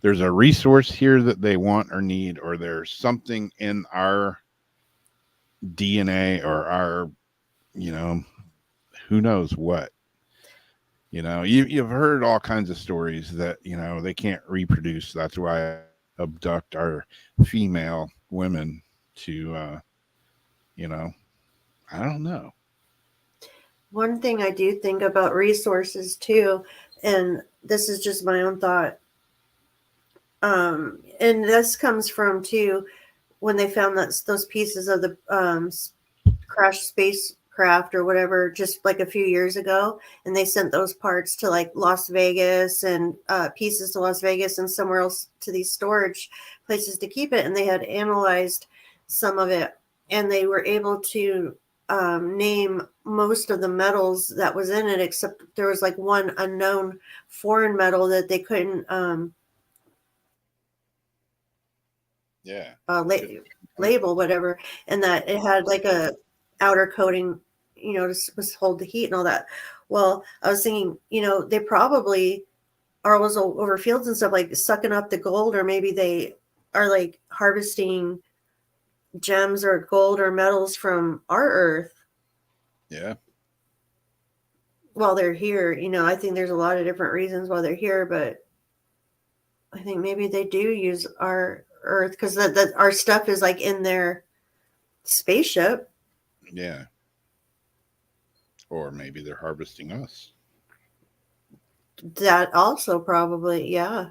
There's a resource here that they want or need, or there's something in our DNA or our, you know, who knows what. You know, you've heard all kinds of stories that, you know, they can't reproduce. That's why I abduct our female women to, you know, I don't know. One thing I do think about resources too, and this is just my own thought, and this comes from too when they found those pieces of the crashed spacecraft or whatever just like a few years ago, and they sent those parts to like Las Vegas and pieces to Las Vegas and somewhere else to these storage places to keep it, and they had analyzed some of it, and they were able to name most of the metals that was in it, except there was like one unknown foreign metal that they couldn't label whatever, and that it had like a outer coating, you know, to hold the heat and all that. Well, I was thinking, you know, they probably are always over fields and stuff, like sucking up the gold, or maybe they are like harvesting gems or gold or metals from our earth Yeah. while they're here. You know, I think there's a lot of different reasons why they're here, but I think maybe they do use our earth because that our stuff is like in their spaceship. Yeah. Or maybe they're harvesting us. That also probably, yeah.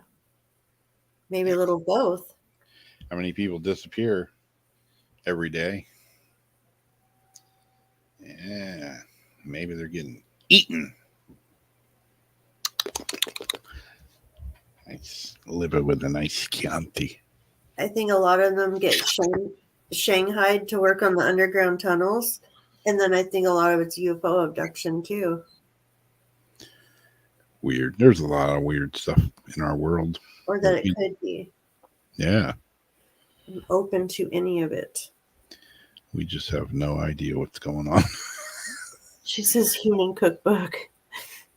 Maybe a little both. How many people disappear every day? Yeah. Maybe they're getting eaten. Nice. Live it with a nice Chianti. I think a lot of them get shanghaied to work on the underground tunnels. And then I think a lot of it's UFO abduction too. Weird. There's a lot of weird stuff in our world. Or that it could be. Yeah. I'm open to any of it. We just have no idea what's going on. She says human cookbook.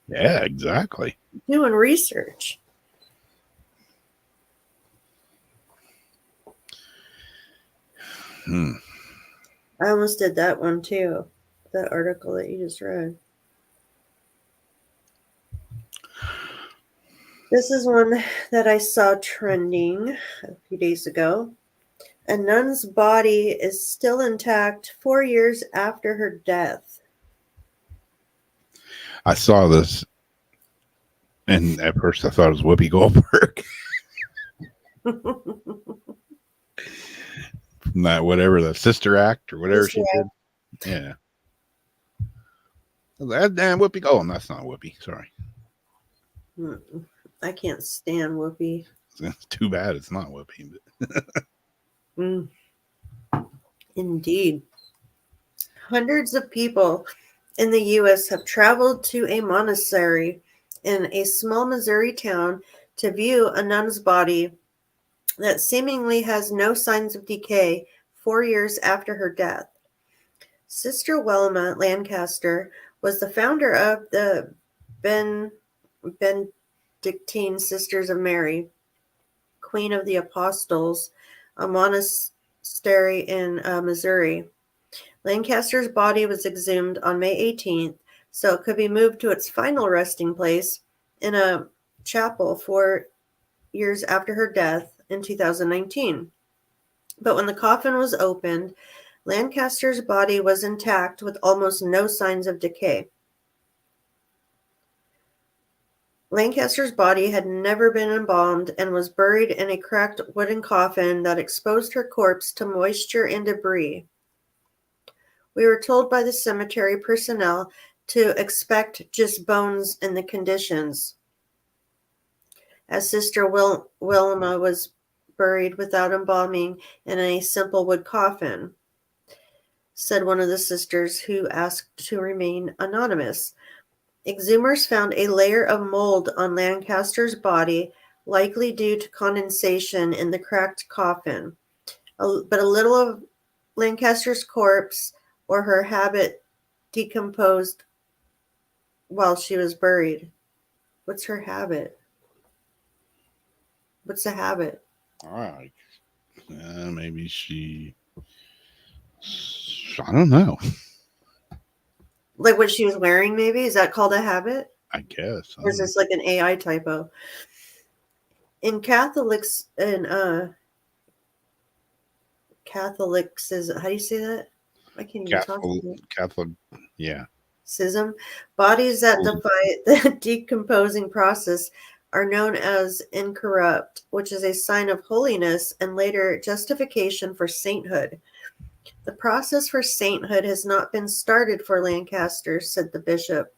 Yeah, exactly. Doing research. I almost did that one too. That article that you just read. This is one that I saw trending a few days ago. A nun's body is still intact 4 years after her death. I saw this, and at first I thought it was Whoopi Goldberg. From that whatever, the Sister Act or whatever she did. Yeah. That damn Whoopi. Oh, and that's not Whoopi. Sorry. I can't stand Whoopi. It's too bad it's not Whoopi. Indeed. Hundreds of people in the U.S. have traveled to a monastery in a small Missouri town to view a nun's body that seemingly has no signs of decay 4 years after her death. Sister Wilma Lancaster was the founder of the Benedictine Sisters of Mary, Queen of the Apostles, a monastery in Missouri. Lancaster's body was exhumed on May 18th, so it could be moved to its final resting place in a chapel 4 years after her death in 2019. But when the coffin was opened, Lancaster's body was intact with almost no signs of decay. Lancaster's body had never been embalmed and was buried in a cracked wooden coffin that exposed her corpse to moisture and debris. We were told by the cemetery personnel to expect just bones in the conditions, as Sister Wilma was buried without embalming in a simple wood coffin, said one of the sisters who asked to remain anonymous. Exhumers found a layer of mold on Lancaster's body, likely due to condensation in the cracked coffin. But a little of Lancaster's corpse or her habit decomposed while she was buried. What's her habit? What's the habit? All right. Maybe she. I don't know. Like what she was wearing, maybe? Is that called a habit? I guess. Or is this like an AI typo? In Catholics, Catholics is, how do you say that? I can't even talk. Catholic, yeah. Schism. Bodies that defy the decomposing process are known as incorrupt, which is a sign of holiness and later justification for sainthood. The process for sainthood has not been started for Lancaster, said the bishop.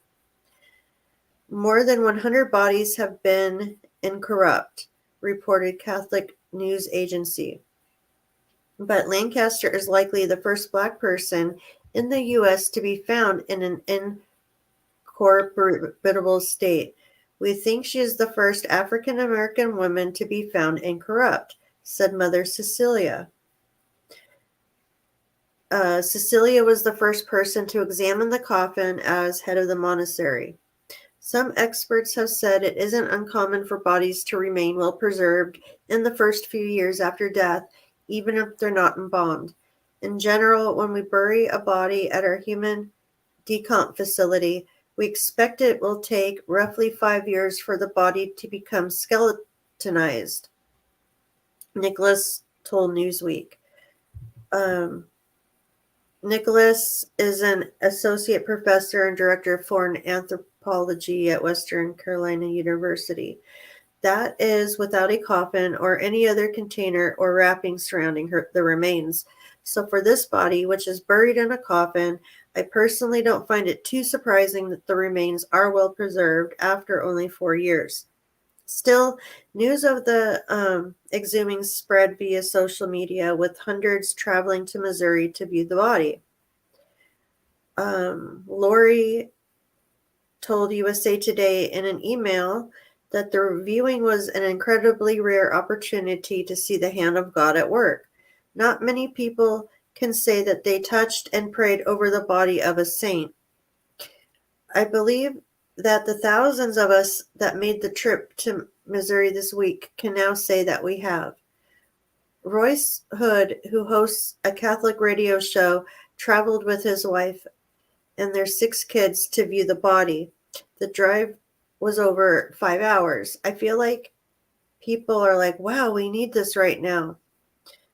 More than 100 bodies have been incorrupt, reported Catholic news agency. But Lancaster is likely the first Black person in the U.S. to be found in an incorruptible state. We think she is the first African American woman to be found incorrupt, said Mother Cecilia. Cecilia was the first person to examine the coffin as head of the monastery. Some experts have said it isn't uncommon for bodies to remain well preserved in the first few years after death, even if they're not embalmed. In general, when we bury a body at our human decomp facility, we expect it will take roughly 5 years for the body to become skeletonized, Nicholas told Newsweek. Nicholas is an associate professor and director of foreign anthropology at Western Carolina University. That is without a coffin or any other container or wrapping surrounding the remains. So for this body, which is buried in a coffin, I personally don't find it too surprising that the remains are well preserved after only 4 years. Still, news of the exhuming spread via social media, with hundreds traveling to Missouri to view the body. Lori told USA Today in an email that the viewing was an incredibly rare opportunity to see the hand of God at work. Not many people can say that they touched and prayed over the body of a saint. I believe that the thousands of us that made the trip to Missouri this week can now say that we have. Royce Hood, who hosts a Catholic radio show, traveled with his wife and their 6 kids to view the body. The drive was over 5 hours. I feel like people are like, wow, we need this right now.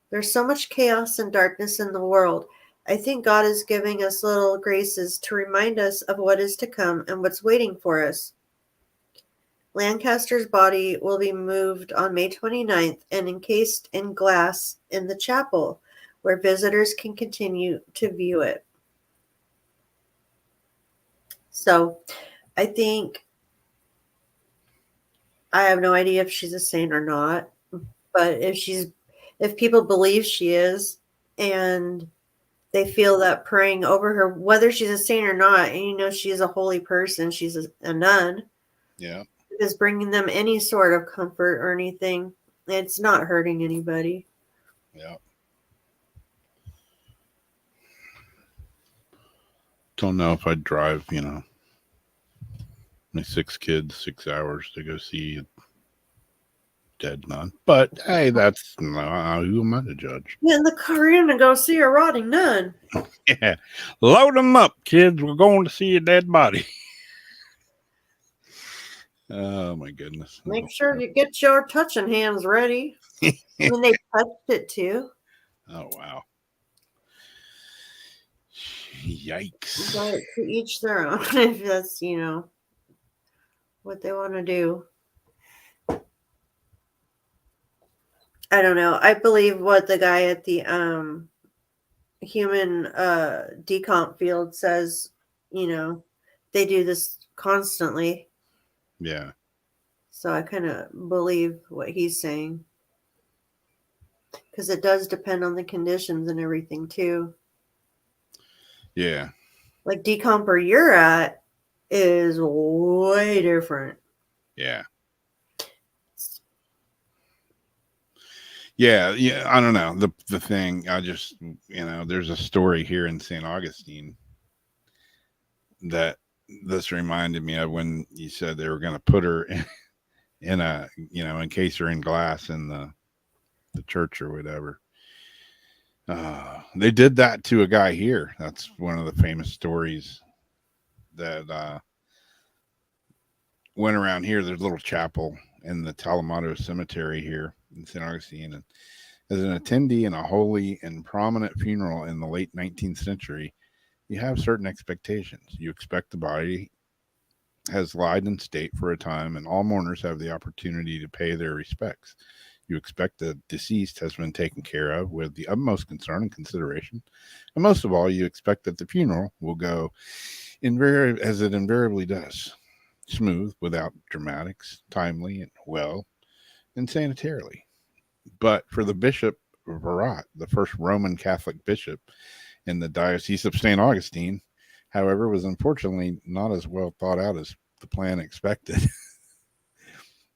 There's so much chaos and darkness in the world. I think God is giving us little graces to remind us of what is to come and what's waiting for us. Lancaster's body will be moved on May 29th and encased in glass in the chapel, where visitors can continue to view it. So, I think, I have no idea if she's a saint or not, but if people believe she is, and they feel that praying over her, whether she's a saint or not, and she is a holy person, she's a nun, Yeah. is bringing them any sort of comfort or anything. It's not hurting anybody. Yeah. Don't know if I'd drive, my 6 kids 6 hours to go see a dead nun. But hey, that's who am I to judge? Get in the car in and go see a rotting nun. Yeah, load them up, kids. We're going to see a dead body. Oh my goodness! Make sure you get your touching hands ready. When they touched it too. Oh wow! Yikes! But to each their own. If that's what they want to do. I don't know. I believe what the guy at the human decomp field says. They do this constantly. Yeah. So I kind of believe what he's saying. Because it does depend on the conditions and everything too. Yeah. Like decomp where you're at is way different. Yeah. Yeah. I don't know. The thing, I just, there's a story here in St. Augustine that this reminded me of when you said they were going to put her in a, encase her in glass in the church or whatever. They did that to a guy here. That's one of the famous stories that went around here. There's a little chapel in the Talamato Cemetery here in St. Augustine. And as an attendee in a holy and prominent funeral in the late 19th century, you have certain expectations. You expect the body has lied in state for a time, and all mourners have the opportunity to pay their respects. You expect the deceased has been taken care of with the utmost concern and consideration. And most of all, you expect that the funeral will go as it invariably does, smooth, without dramatics, timely, and well, and sanitarily. But for the Bishop of Barat, the first Roman Catholic bishop in the Diocese of St. Augustine, however, was unfortunately not as well thought out as the plan expected.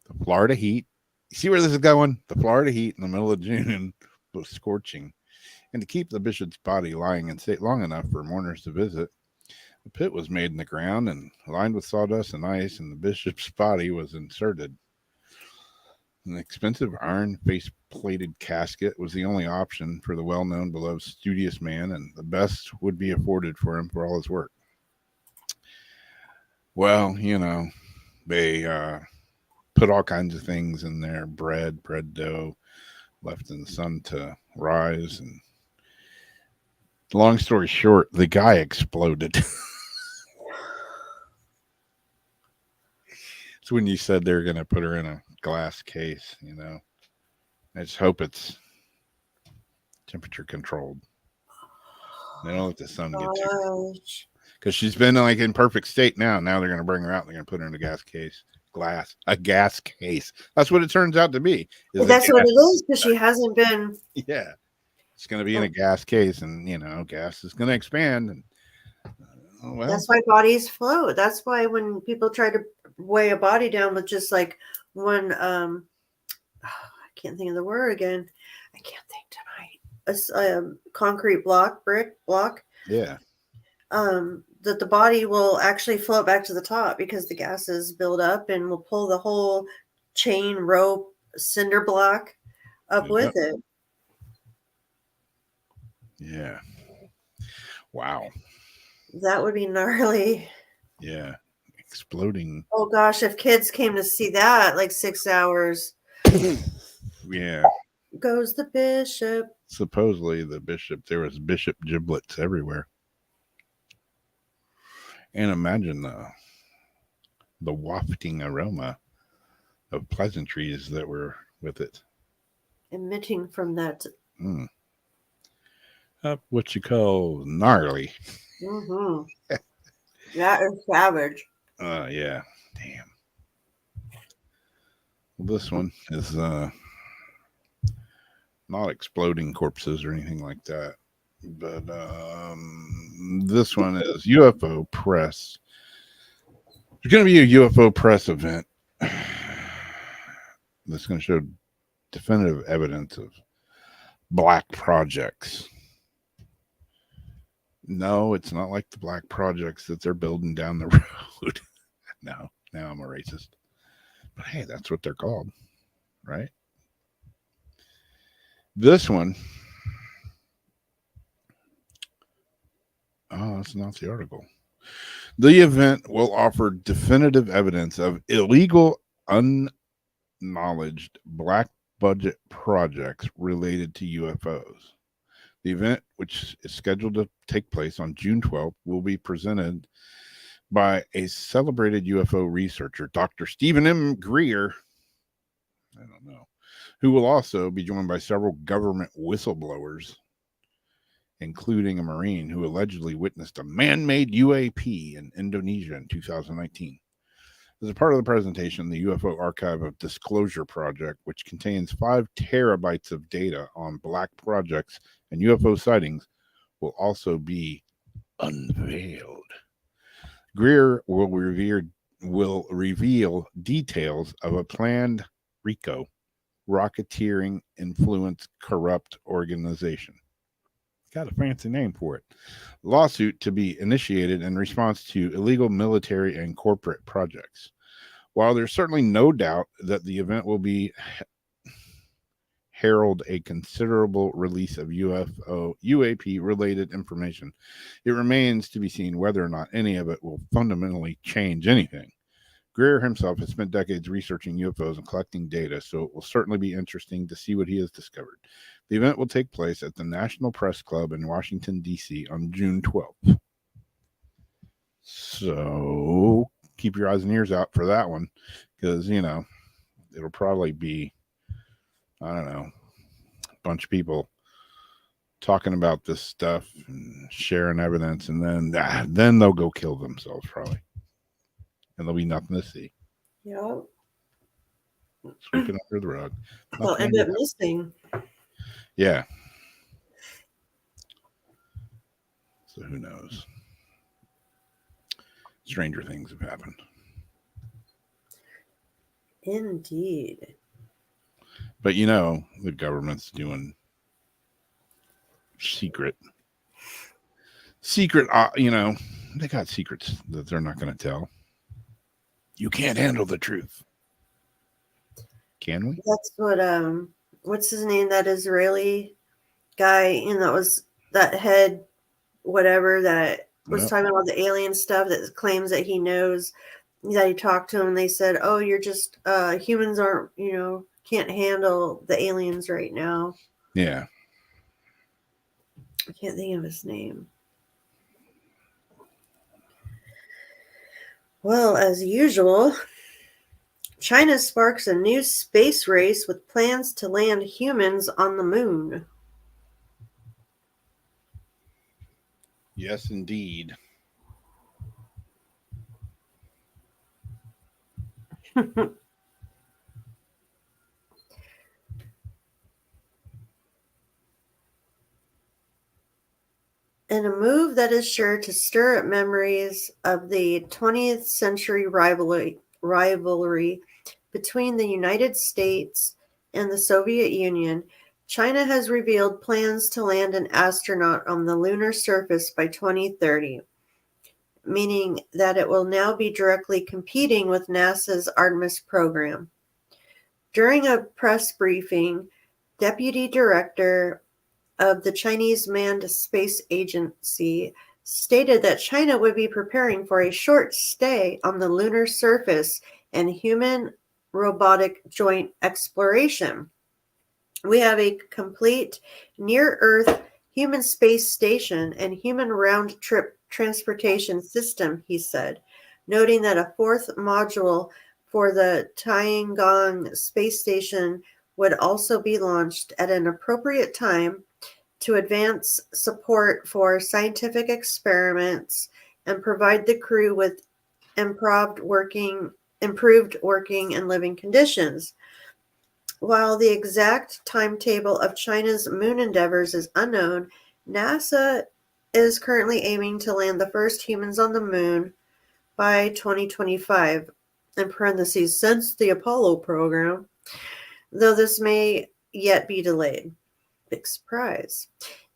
The Florida heat, you see where this is going? The Florida heat in the middle of June was scorching. And to keep the bishop's body lying in state long enough for mourners to visit, The pit was made in the ground and lined with sawdust and ice, and the bishop's body was inserted. An expensive iron face-plated casket was the only option for the well-known, beloved, studious man, and the best would be afforded for him for all his work. Well, they put all kinds of things in there, bread dough, left in the sun to rise, and long story short, the guy exploded. It's when you said they're going to put her in a glass case, I just hope it's temperature controlled. They don't let the sun get to her. Because she's been like in perfect state now. Now they're going to bring her out. And they're going to put her in a gas case. A gas case. That's what it turns out to be. That's what it is, because she hasn't been. Yeah. It's going to be in a gas case, and, gas is going to expand. And That's why bodies float. That's why when people try to weigh a body down with just like one, I can't think of the word again. I can't think tonight. A concrete brick block. Yeah. That the body will actually float back to the top because the gases build up and will pull the whole chain, rope, cinder block up with it. Yeah. Wow. That would be gnarly. Yeah. Exploding. Oh gosh, if kids came to see that, like 6 hours. Yeah. Goes the bishop. Supposedly the bishop, there was bishop giblets everywhere. And imagine the wafting aroma of pleasantries that were with it. Emitting from that. What you call gnarly. Mm-hmm. That is savage. Yeah. Damn. Well, this one is not exploding corpses or anything like that. But this one is UFO press. There's going to be a UFO press event that's going to show definitive evidence of black projects. No, it's not like the black projects that they're building down the road. No, now I'm a racist. But hey, that's what they're called, right? This one. Oh, that's not the article. The event will offer definitive evidence of illegal, unacknowledged black budget projects related to UFOs. The event, which is scheduled to take place on June 12th, will be presented by a celebrated UFO researcher, Dr. Stephen M. Greer, who will also be joined by several government whistleblowers, including a Marine who allegedly witnessed a man-made UAP in Indonesia in 2019. As a part of the presentation, the UFO Archive of Disclosure Project, which contains 5 terabytes of data on black projects and UFO sightings, will also be unveiled. Greer will reveal details of a planned RICO, racketeering influence corrupt organization. Got a fancy name for it. Lawsuit to be initiated in response to illegal military and corporate projects. While there's certainly no doubt that the event will be herald a considerable release of UAP related information, it remains to be seen whether or not any of it will fundamentally change anything. Greer himself has spent decades researching UFOs and collecting data, so it will certainly be interesting to see what he has discovered. The event will take place at the National Press Club in Washington, D.C. on June 12th. So keep your eyes and ears out for that one, because, it'll probably be, a bunch of people talking about this stuff and sharing evidence, and then they'll go kill themselves probably. And there'll be nothing to see. Yep. Sweeping under the rug. They'll end up missing. Yeah. So who knows? Stranger things have happened. Indeed. But the government's doing secret, They got secrets that they're not going to tell. You can't handle the truth. Can we? That's what what's his name? That Israeli guy, and that head whatever that was Yep. talking about the alien stuff that claims that he knows, that he talked to him and they said, oh, you're just humans aren't, can't handle the aliens right now. Yeah. I can't think of his name. Well, as usual, China sparks a new space race with plans to land humans on the moon. Yes, indeed. In a move that is sure to stir up memories of the 20th century rivalry between the United States and the Soviet Union, China has revealed plans to land an astronaut on the lunar surface by 2030, meaning that it will now be directly competing with NASA's Artemis program. During a press briefing, Deputy Director of the Chinese Manned Space Agency stated that China would be preparing for a short stay on the lunar surface and human robotic joint exploration. We have a complete near-Earth human space station and human round-trip transportation system, he said, noting that a fourth module for the Tiangong space station would also be launched at an appropriate time to advance support for scientific experiments and provide the crew with improved working and living conditions. While the exact timetable of China's moon endeavors is unknown, NASA is currently aiming to land the first humans on the moon by 2025, in parentheses, since the Apollo program, though this may yet be delayed. Big surprise.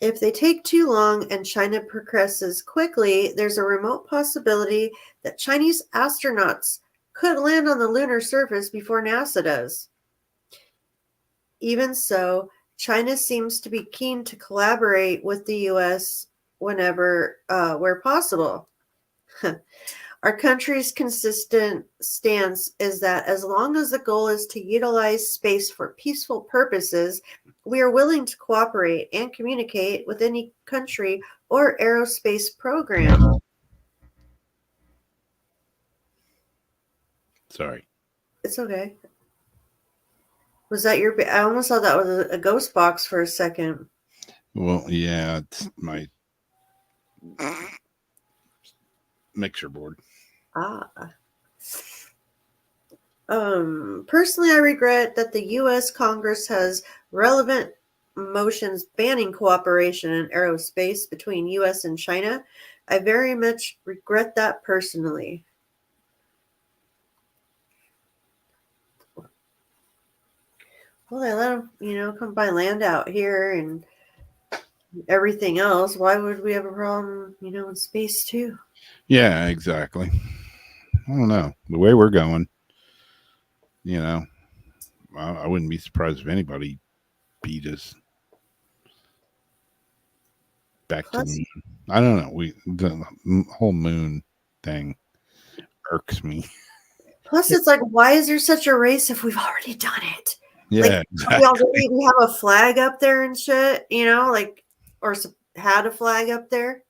If they take too long and China progresses quickly, there's a remote possibility that Chinese astronauts could land on the lunar surface before NASA does. Even so, China seems to be keen to collaborate with the U.S. whenever, where possible. Our country's consistent stance is that as long as the goal is to utilize space for peaceful purposes, we are willing to cooperate and communicate with any country or aerospace program. Sorry. It's okay. Was that your? I almost thought that was a ghost box for a second. Well, yeah, it's my mixer board. Personally, I regret that the U.S. Congress has relevant motions banning cooperation in aerospace between U.S. and China. I very much regret that personally. Well, they let them, come by land out here and everything else. Why would we have a problem, in space too? Yeah, exactly. I don't know. The way we're going, I wouldn't be surprised if anybody beat us back to the moon. I don't know. The whole moon thing irks me. Plus, it's like, why is there such a race if we've already done it? Yeah, exactly. We have a flag up there and shit, or had a flag up there.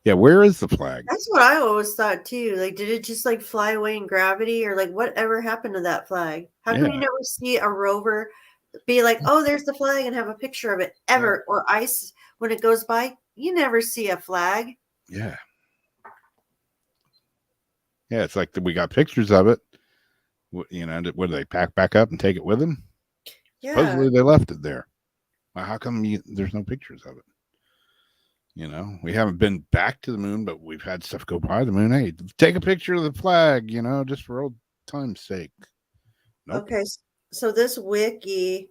Yeah, where is the flag? That's what I always thought too. Like, did it just fly away in gravity, or whatever happened to that flag? How come you never see a rover be like, oh, there's the flag, and have a picture of it ever? Or ice when it goes by, you never see a flag. Yeah. Yeah, it's like we got pictures of it. What do they pack back up and take it with them? Yeah. Supposedly they left it there. Well, how come there's no pictures of it? We haven't been back to the moon, but we've had stuff go by the moon. Hey, take a picture of the flag, just for old time's sake. Nope. Okay, so this wiki,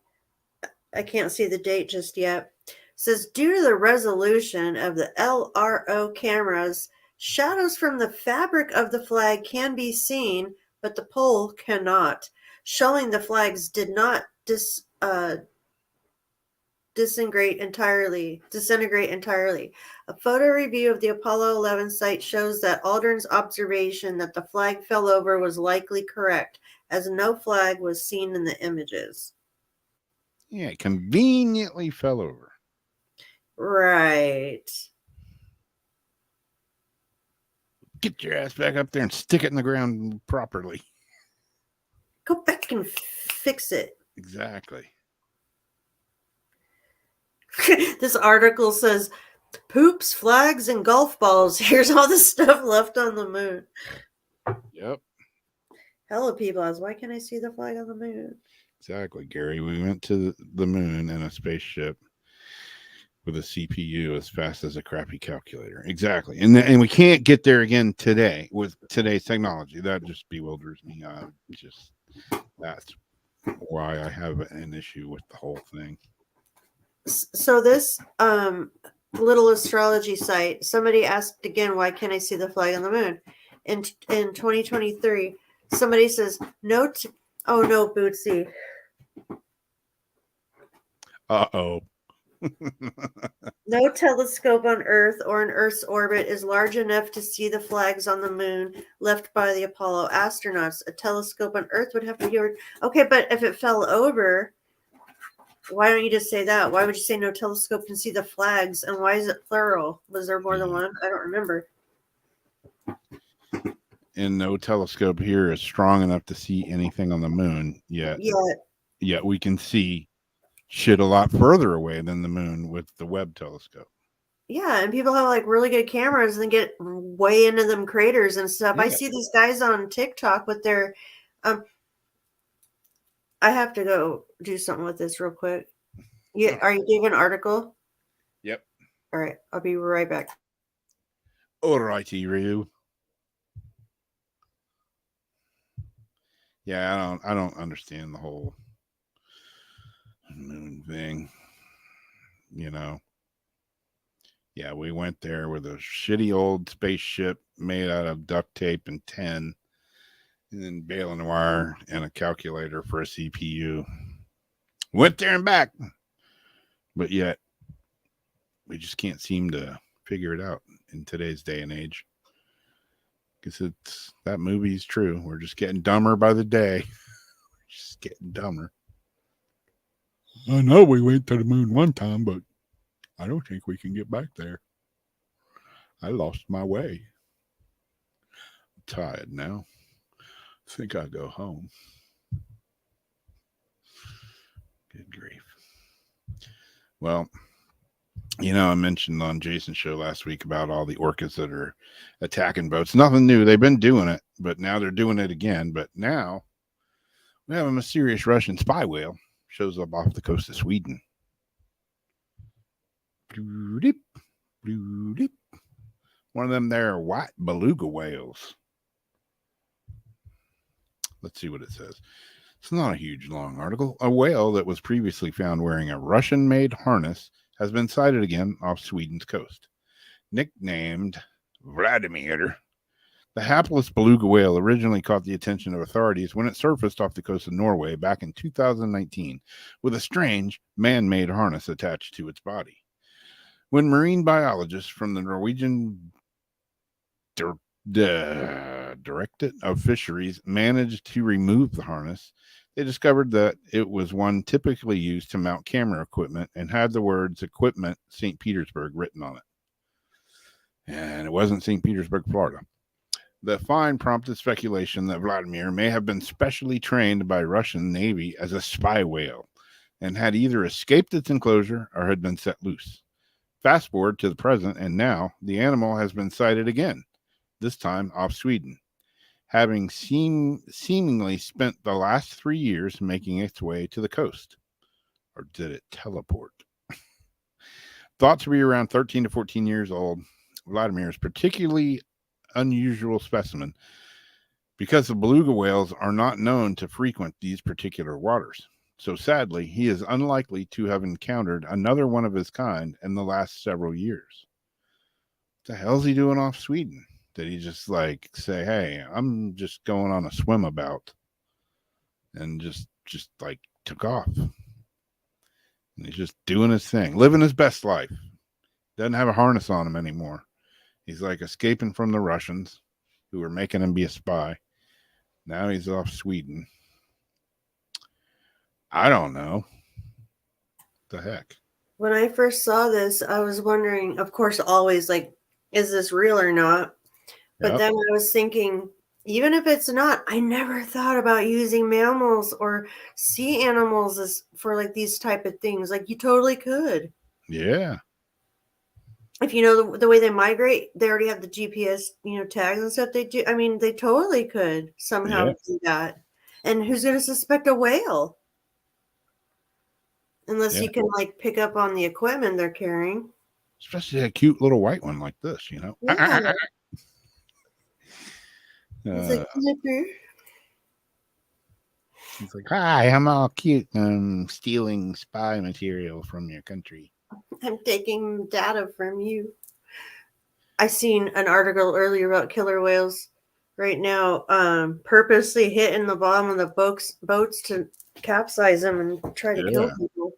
I can't see the date just yet, says due to the resolution of the LRO cameras, shadows from the fabric of the flag can be seen, but the pole cannot, showing the flags did not disintegrate entirely. A photo review of the Apollo 11 site shows that Aldrin's observation that the flag fell over was likely correct, as no flag was seen in the images. Yeah, it conveniently fell over. Right. Get your ass back up there and stick it in the ground properly. Go back and fix it. Exactly. This article says, poops, flags, and golf balls. Here's all the stuff left on the moon. Yep. Hello, people. Why can't I see the flag on the moon? Exactly, Gary. We went to the moon in a spaceship with a CPU as fast as a crappy calculator. Exactly. And we can't get there again today with today's technology. That just bewilders me. That's why I have an issue with the whole thing. So this little astrology site, somebody asked again, why can't I see the flag on the moon? In 2023, somebody says, oh no, Bootsy. Uh-oh. No telescope on Earth or in Earth's orbit is large enough to see the flags on the moon left by the Apollo astronauts. A telescope on Earth would have to be... Okay, but if it fell over... Why don't you just say that? Why would you say no telescope can see the flags? And why is it plural? Was there more than one? I don't remember. And no telescope here is strong enough to see anything on the moon yet. Yet we can see shit a lot further away than the moon with the Webb telescope. Yeah, and people have like really good cameras and get way into them craters and stuff. Yeah. I see these guys on TikTok with their I have to go do something with this real quick. Yeah, are you giving an article? Yep. All right, I'll be right back. All righty, Ryu. Yeah, I don't understand the whole moon thing. You know. Yeah, we went there with a shitty old spaceship made out of duct tape and tin. And then baling wire and a calculator for a CPU. Went there and back. But yet, we just can't seem to figure it out in today's day and age. Because that movie's true. We're just getting dumber by the day. We're just getting dumber. I know we went to the moon one time, but I don't think we can get back there. I lost my way. I'm tired now. I think I'll go home. Good grief. Well, you know, I mentioned on Jason's show last week about all the orcas that are attacking boats. Nothing new. They've been doing it, but now they're doing it again. But now we have a mysterious Russian spy whale shows up off the coast of Sweden. Bloop, bloop. One of them there white beluga whales. Let's see what it says. It's not a huge, long article. A whale that was previously found wearing a Russian-made harness has been sighted again off Sweden's coast. Nicknamed Vladimir, the hapless beluga whale originally caught the attention of authorities when it surfaced off the coast of Norway back in 2019 with a strange man-made harness attached to its body. When marine biologists from the Norwegian Directorate of Fisheries managed to remove the harness, they discovered that it was one typically used to mount camera equipment and had the words Equipment St. Petersburg written on it. And it wasn't St. Petersburg, Florida. The find prompted speculation that Vladimir may have been specially trained by Russian Navy as a spy whale and had either escaped its enclosure or had been set loose. Fast forward to the present, and now the animal has been sighted again, this time off Sweden, having seemingly spent the last 3 years making its way to the coast. Or did it teleport? Thought to be around 13 to 14 years old, Vladimir is particularly unusual specimen because the beluga whales are not known to frequent these particular waters. So sadly, he is unlikely to have encountered another one of his kind in the last several years. What the hell's he doing off Sweden? Did he just like say, "Hey, I'm just going on a swim about," and just like took off? And he's just doing his thing, living his best life. Doesn't have a harness on him anymore. He's like escaping from the Russians who were making him be a spy. Now he's off Sweden. I don't know. The heck? When I first saw this, I was wondering, of course, always like, is this real or not? But Yep. then I was thinking, even if it's not, I never thought about using mammals or sea animals as for like these type of things. Like you totally could. Yeah. If you know the way they migrate, they already have the GPS, tags and stuff. They do. I mean, they totally could somehow Yeah. do that. And who's going to suspect a whale? Unless Yeah. you can like pick up on the equipment they're carrying. Especially a cute little white one like this, you know. Yeah. It's like, "Zipper." He's like, "Hi, I'm all cute. I'm stealing spy material from your country." I'm taking data from you. I seen an article earlier about killer whales right now, purposely hitting the bottom of the boats to capsize them and try to kill Yeah. people.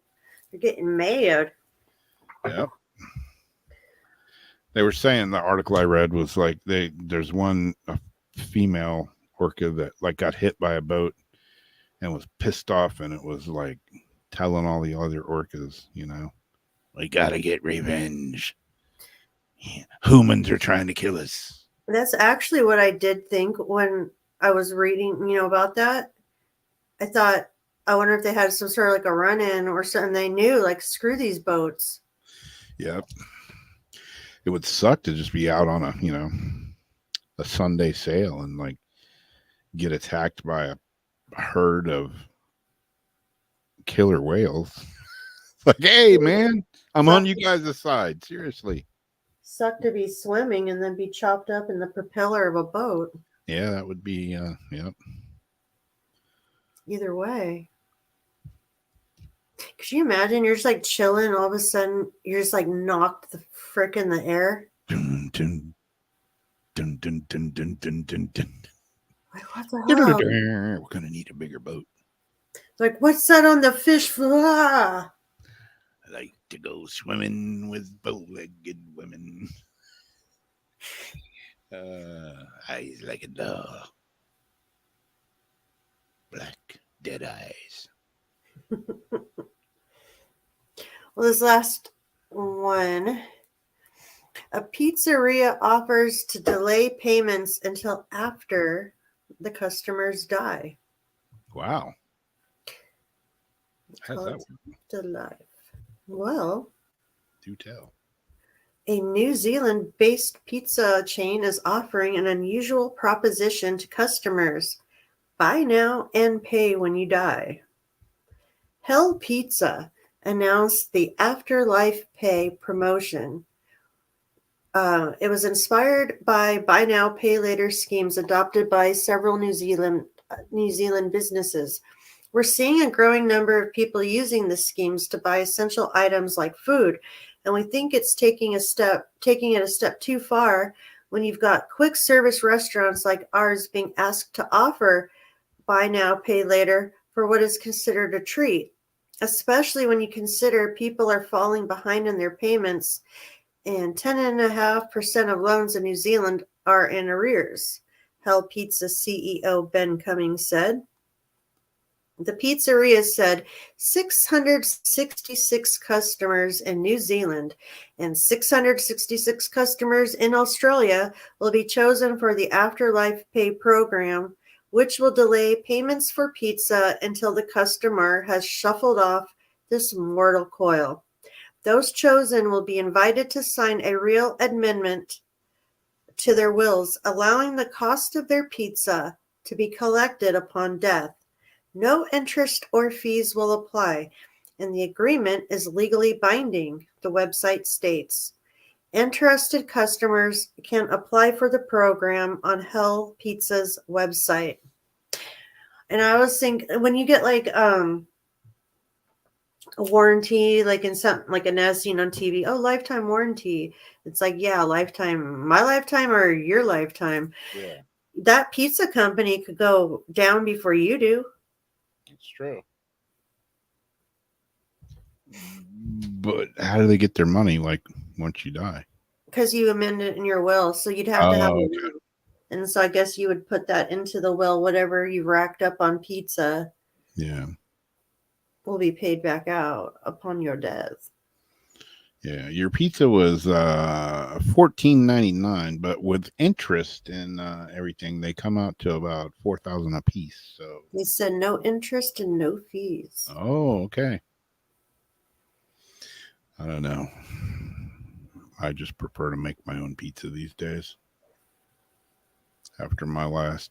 They're getting mad. Yep. They were saying the article I read was like there's one a female orca that like got hit by a boat and was pissed off, and it was like telling all the other orcas, we gotta get revenge. Humans are trying to kill us. That's actually what I did think when I was reading, about that. I thought, I wonder if they had some sort of like a run-in or something. They knew, like, screw these boats. Yep. It would suck to just be out on a Sunday sail and like get attacked by a herd of killer whales. Like, hey man, I'm on you guys' side. Seriously. Suck to be swimming and then be chopped up in the propeller of a boat. Yeah, that would be yep. Either way. Could you imagine you're just like chilling and all of a sudden you're just like knocked the frick in the air? Dun, dun, dun, dun, dun, dun, dun, dun, dun. Like, what the hell? We're gonna need a bigger boat. Like, what's that on the fish? Ah! I like to go swimming with bow-legged women. Eyes like a dog. Black dead eyes. Well, this last one. A pizzeria offers to delay payments until after the customers die. Wow. How's that work? To life. Well, Do tell. a New Zealand-based pizza chain is offering an unusual proposition to customers. Buy now and pay when you die. Hell Pizza announced the Afterlife Pay promotion. It was inspired by buy now, pay later schemes adopted by several New Zealand businesses. We're seeing a growing number of people using the schemes to buy essential items like food, and we think it's taking it a step too far when you've got quick service restaurants like ours being asked to offer buy now, pay later for what is considered a treat, especially when you consider people are falling behind in their payments and 10.5% of loans in New Zealand are in arrears, Hell Pizza CEO Ben Cummings said. The pizzeria said 666 customers in New Zealand and 666 customers in Australia will be chosen for the Afterlife Pay program, which will delay payments for pizza until the customer has shuffled off this mortal coil. Those chosen will be invited to sign a real amendment to their wills, allowing the cost of their pizza to be collected upon death. No interest or fees will apply, and the agreement is legally binding, the website states. Interested customers can apply for the program on Hell Pizza's website. And I was thinking, when you get like a warranty, like in something like an as seen on TV. Oh, lifetime warranty. It's like, yeah, lifetime, my lifetime or your lifetime. Yeah, That pizza company could go down before you do. it's true. But how do they get their money? Like once you die? Because you amend it in your will. So you'd have to have Oh, a okay. will. And so I guess you would put that into the will, whatever you racked up on pizza Yeah. will be paid back out upon your death. Yeah, your pizza was $14.99, but with interest and everything, they come out to about 4,000 a piece. So, They said no interest and no fees. oh, okay. I don't know. I just prefer to make my own pizza these days. After my last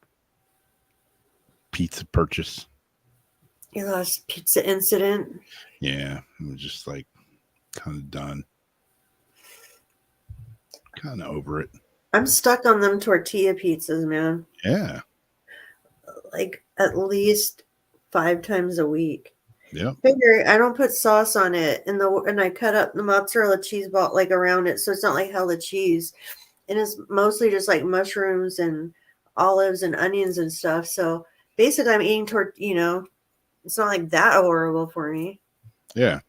pizza purchase, Your last pizza incident. yeah, it was just like kind of done, kind of over it. I'm stuck on them tortilla pizzas, man. Yeah, Like at least 5 times a week. yep, Figure I don't put sauce on it, and I cut up the mozzarella cheese ball like around it, so it's not like hella cheese, and it's mostly just like mushrooms and olives and onions and stuff. So basically, I'm eating it's not like that horrible for me. yeah.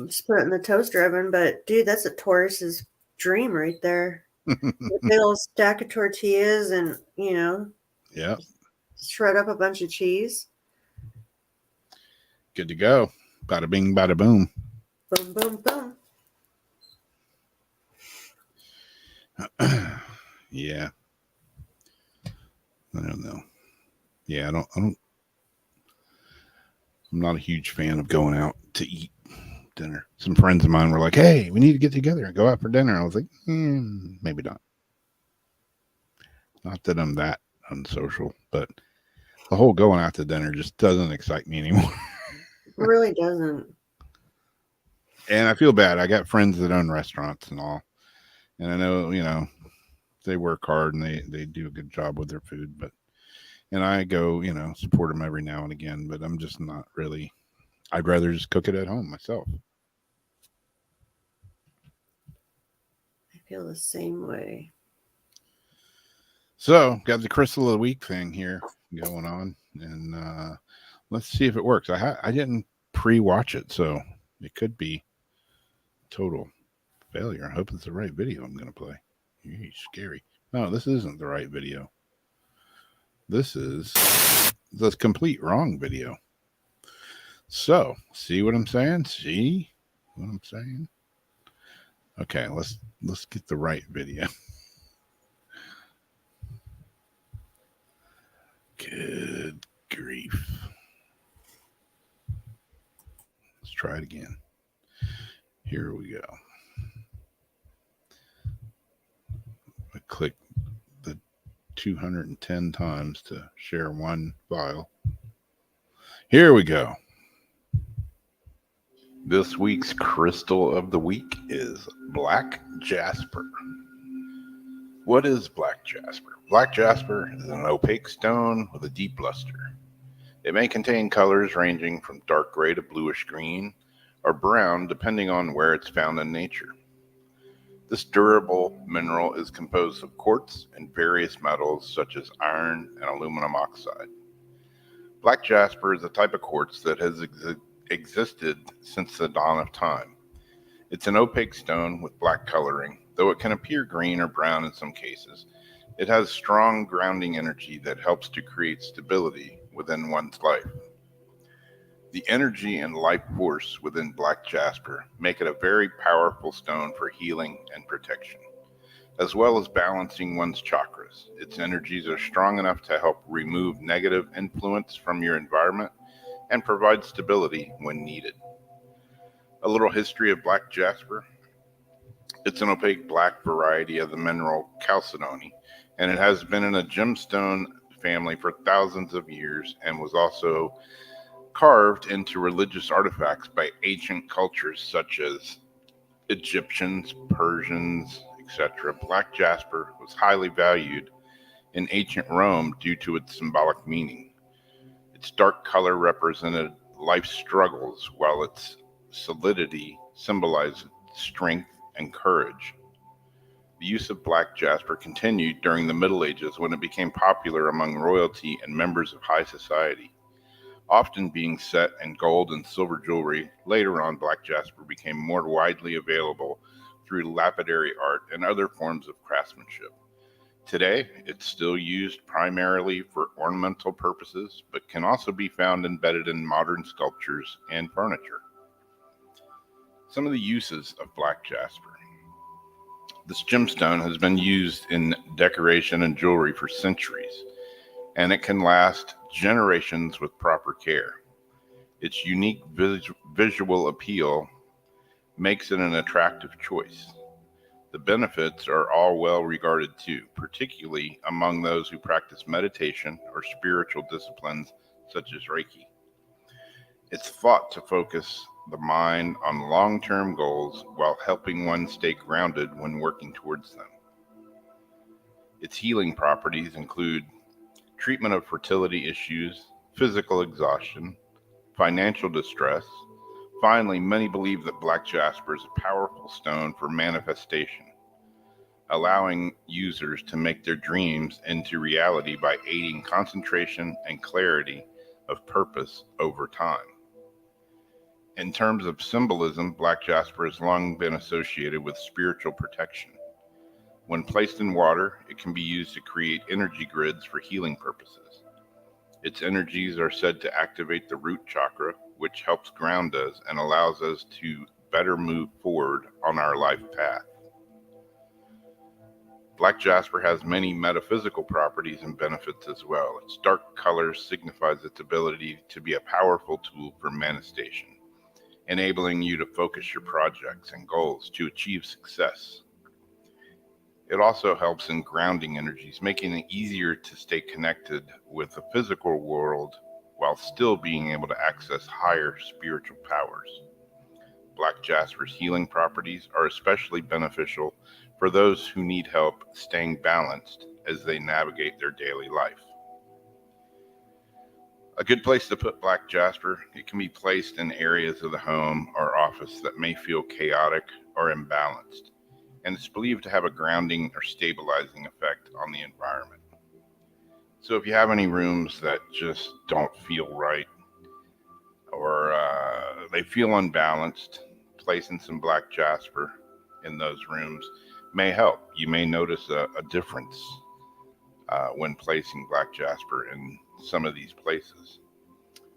Just put it in the toaster oven, but dude, that's a Taurus's dream right there. A big old stack of tortillas, and Yeah, shred up a bunch of cheese. good to go. Bada bing, bada boom. Boom, boom, boom. Yeah. I don't know. Yeah, I'm not a huge fan of going out to eat dinner. Some friends of mine were like, "Hey, we need to get together and go out for dinner." I was like, maybe not. Not that I'm that unsocial, but the whole going out to dinner just doesn't excite me anymore. It really doesn't. And I feel bad. I got friends that own restaurants and all. And I know, they work hard and they do a good job with their food, and I go, support them every now and again, but I'm just not really, I'd rather just cook it at home myself. I feel the same way. So got the crystal of the week thing here going on, and let's see if it works. I didn't pre-watch it, so it could be total failure. I hope it's the right video I'm going to play. Scary. No, this isn't the right video. This is the complete wrong video. So, see what I'm saying? See what I'm saying? Okay, let's get the right video. Good grief. Let's try it again. Here we go. I click the 210 times to share one file. Here we go. This week's crystal of the week is black jasper. What is black jasper? Black jasper is an opaque stone with a deep luster. It may contain colors ranging from dark gray to bluish green or brown depending on where it's found in nature. This durable mineral is composed of quartz and various metals such as iron and aluminum oxide. Black jasper is a type of quartz that has existed since the dawn of time. It's an opaque stone with black coloring, though it can appear green or brown in some cases. It has strong grounding energy that helps to create stability within one's life. The energy and life force within black jasper make it a very powerful stone for healing and protection, as well as balancing one's chakras. Its energies are strong enough to help remove negative influence from your environment and provide stability when needed. A little history of black jasper. It's an opaque black variety of the mineral chalcedony, and it has been in a gemstone family for thousands of years and was also carved into religious artifacts by ancient cultures such as Egyptians, Persians, etc. Black jasper was highly valued in ancient Rome due to its symbolic meaning. Its dark color represented life's struggles, while its solidity symbolized strength and courage. The use of black jasper continued during the Middle Ages when it became popular among royalty and members of high society. Often being set in gold and silver jewelry, later on black jasper became more widely available through lapidary art and other forms of craftsmanship. Today, it's still used primarily for ornamental purposes, but can also be found embedded in modern sculptures and furniture. Some of the uses of black jasper. This gemstone has been used in decoration and jewelry for centuries, and it can last generations with proper care. Its unique visual appeal makes it an attractive choice. The benefits are all well regarded too, particularly among those who practice meditation or spiritual disciplines such as Reiki. It's thought to focus the mind on long-term goals while helping one stay grounded when working towards them. Its healing properties include treatment of fertility issues, physical exhaustion, financial distress. Finally, many believe that black jasper is a powerful stone for manifestation, allowing users to make their dreams into reality by aiding concentration and clarity of purpose over time. In terms of symbolism, black jasper has long been associated with spiritual protection. When placed in water, it can be used to create energy grids for healing purposes. Its energies are said to activate the root chakra, which helps ground us and allows us to better move forward on our life path. Black jasper has many metaphysical properties and benefits as well. Its dark color signifies its ability to be a powerful tool for manifestation, enabling you to focus your projects and goals to achieve success. It also helps in grounding energies, making it easier to stay connected with the physical world while still being able to access higher spiritual powers. Black jasper's healing properties are especially beneficial for those who need help staying balanced as they navigate their daily life. A good place to put black jasper, it can be placed in areas of the home or office that may feel chaotic or imbalanced, and it's believed to have a grounding or stabilizing effect on the environment. So if you have any rooms that just don't feel right or they feel unbalanced, placing some black jasper in those rooms may help. You may notice a difference when placing black jasper in some of these places,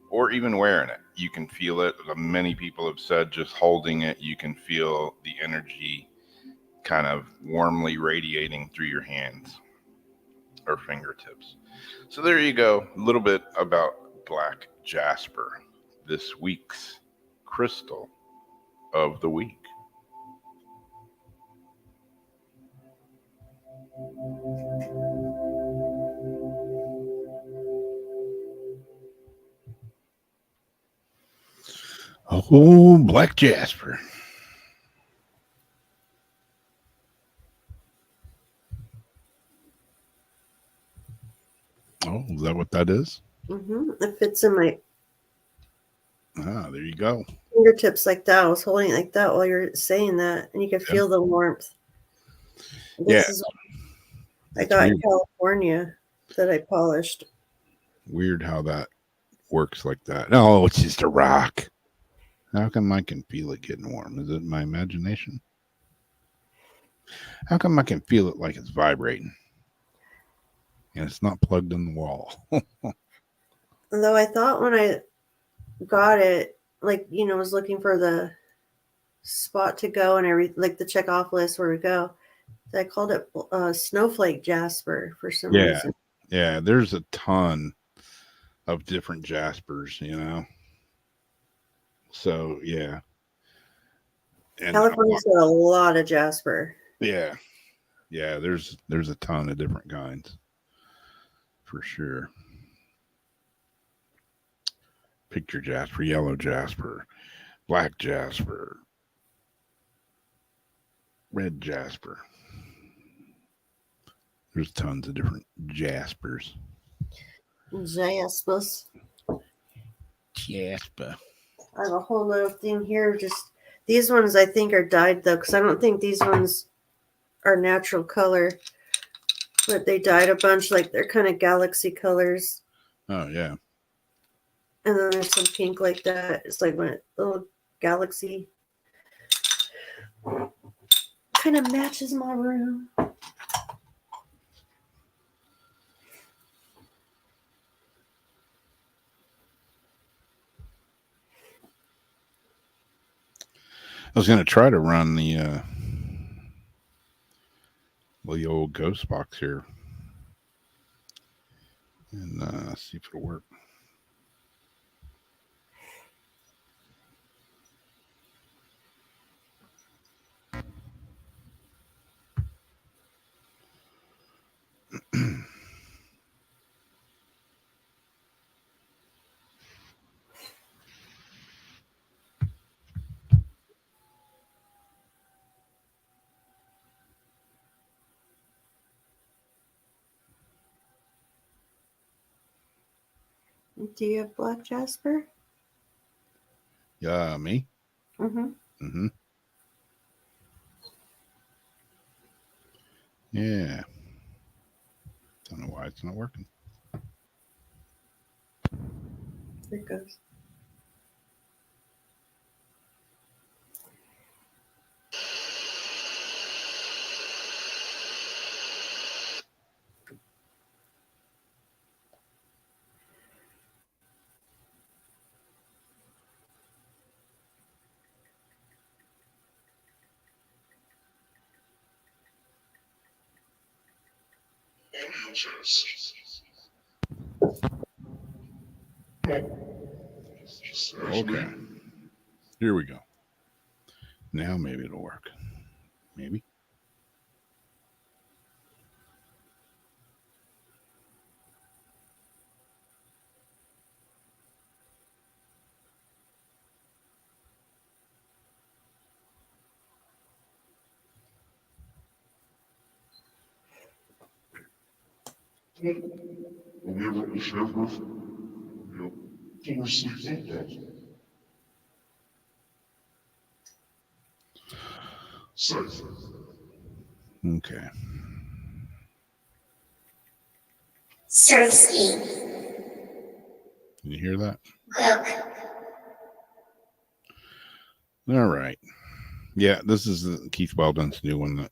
or even wearing it. You can feel it. Many people have said just holding it, you can feel the energy kind of warmly radiating through your hands or fingertips. So there you go, a little bit about black jasper, this week's crystal of the week. Oh, black jasper. Oh, is that what that is? It fits in my There you go. fingertips like that. I was holding it like that while you're saying that, and you can feel the warmth. This is I got in California that I polished. Weird how that works like that. No, it's just a rock. How come I can feel it getting warm? Is it my imagination? How come I can feel it like it's vibrating? And it's not plugged in the wall. Though I thought when I got it, like, was looking for the spot to go and like the check off list where we go, I called it snowflake jasper for some reason. Yeah, there's a ton of different jaspers, So yeah. And California's got a lot of jasper. Yeah. Yeah, there's a ton of different kinds. For sure. Picture jasper, yellow jasper, black jasper, red jasper. There's tons of different jaspers. Jaspers. Jasper. I have a whole little thing here. Just these ones I think are dyed though, because I don't think these ones are natural color. But they dyed a bunch, like they're kind of galaxy colors. Oh yeah. And then there's some pink like that. It's like when a little galaxy kind of matches my room. I was gonna try to run the old ghost box here and see if it'll work. Do you have black Jasper? Yeah, me. Mm-hmm. Mm-hmm. Yeah. Don't know why it's not working. There it goes. Okay. Here we go. Now maybe it'll work. Maybe. Okay. Sersky. Can you hear that? Cook. All right. Yeah, this is Keith Weldon's new one that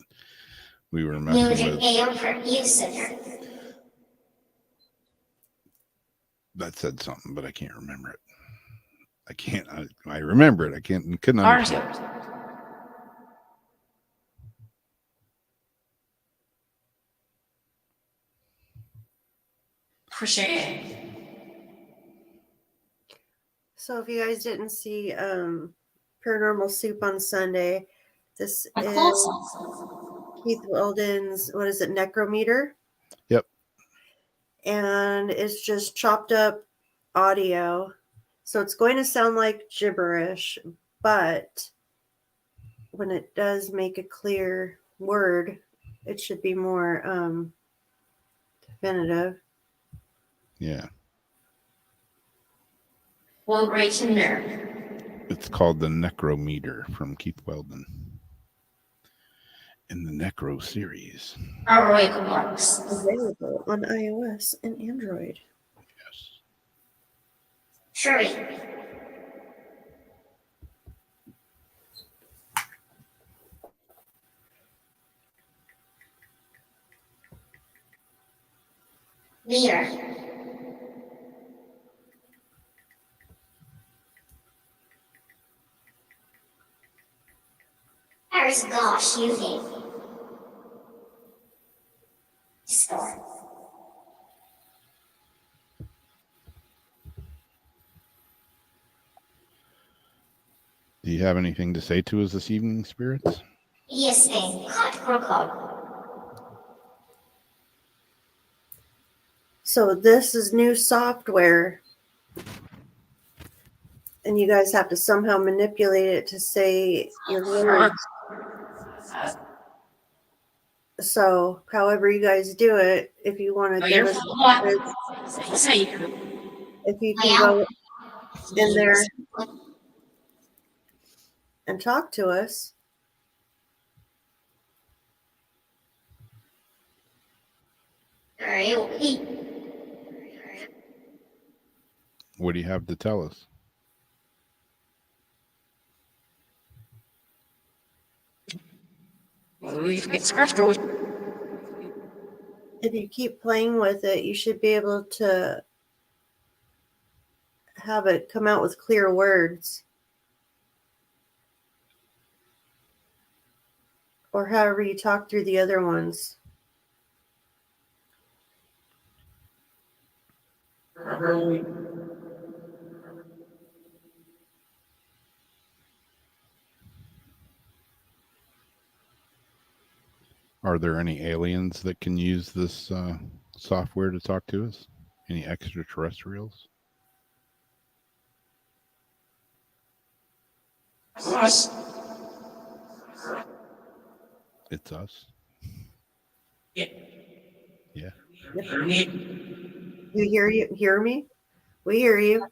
we were messing Music with. AM producer. That said something, but I can't remember it. I remember it. I couldn't understand. For sure. So if you guys didn't see Paranormal Soup on Sunday, this Of is course. Keith Weldon's, what is it, Necrometer? Yep. And it's just chopped up audio. So it's going to sound like gibberish, but when it does make a clear word, it should be more definitive. Yeah. Will reach a nerve. It's called the Necrometer from Keith Weldon in the Necro series. Heroic works. Available on iOS and Android. Yes. Shuri. Leader. There's gosh, you think. Store. Do you have anything to say to us this evening, spirits? Yes, thing. Hot crocodile. So this is new software, and you guys have to somehow manipulate it to say your words. So however you guys do it, if you want to Oh, you're give us, what? Say if you can go, in there and talk to us. What do you have to tell us? If you keep playing with it, you should be able to have it come out with clear words. Or however you talk through the other ones. Are there any aliens that can use this software to talk to us? Any extraterrestrials? Us. It's us. Yeah. Yeah. You hear me? We hear you.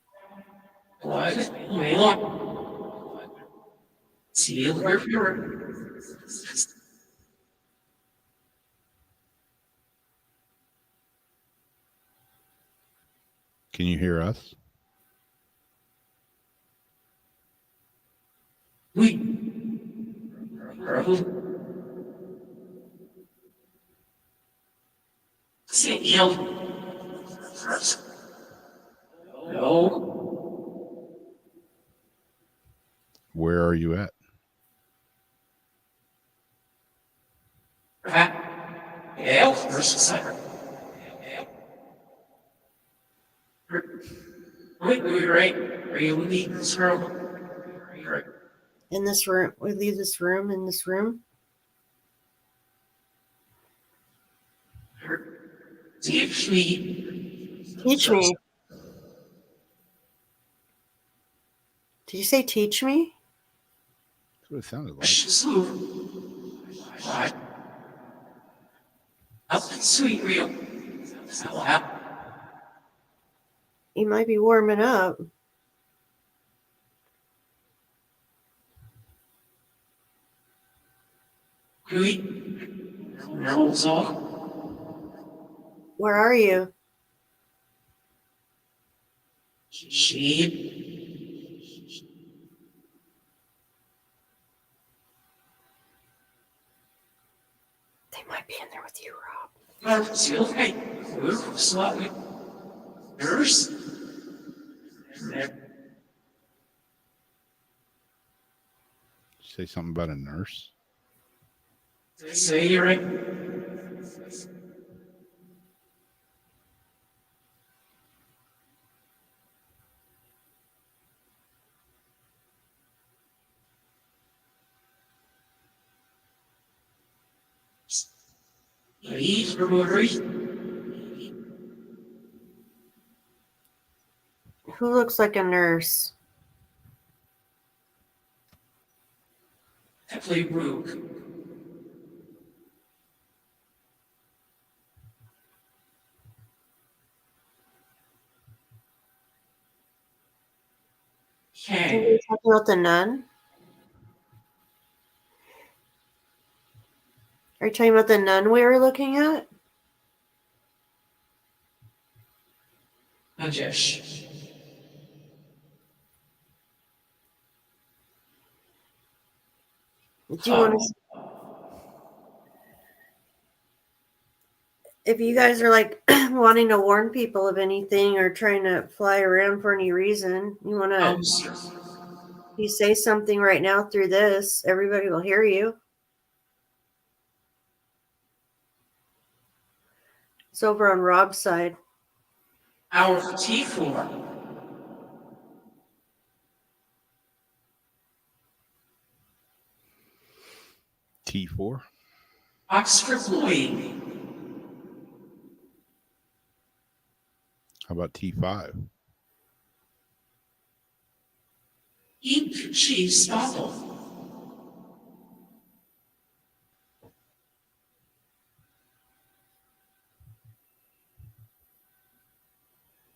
What? See where you're. Can you hear us? See you. No. Where are you at? Yeah, first a second. Wait, right? Are you leaving this room? Right. In this room. We leave this room in this room. Teach me. Teach me. Did you say teach me? That's what it sounded like. What? Up sweet real. You might be warming up. Where are you? Sheep. They might be in there with you, Rob. Okay. We're slightly. Nurse. Say something about a nurse? Say you're right. Please, Who looks like a nurse? Definitely Rook. Are Okay. you talking about the nun? Are you talking about the nun we were looking at? Najesh. Do you want to? If you guys are like wanting to warn people of anything or trying to fly around for any reason, you want to. You say something right now through this, everybody will hear you. It's over on Rob's side. Our T4. T4? Oxford Lloyd. How about T5? Eat cheese bottle.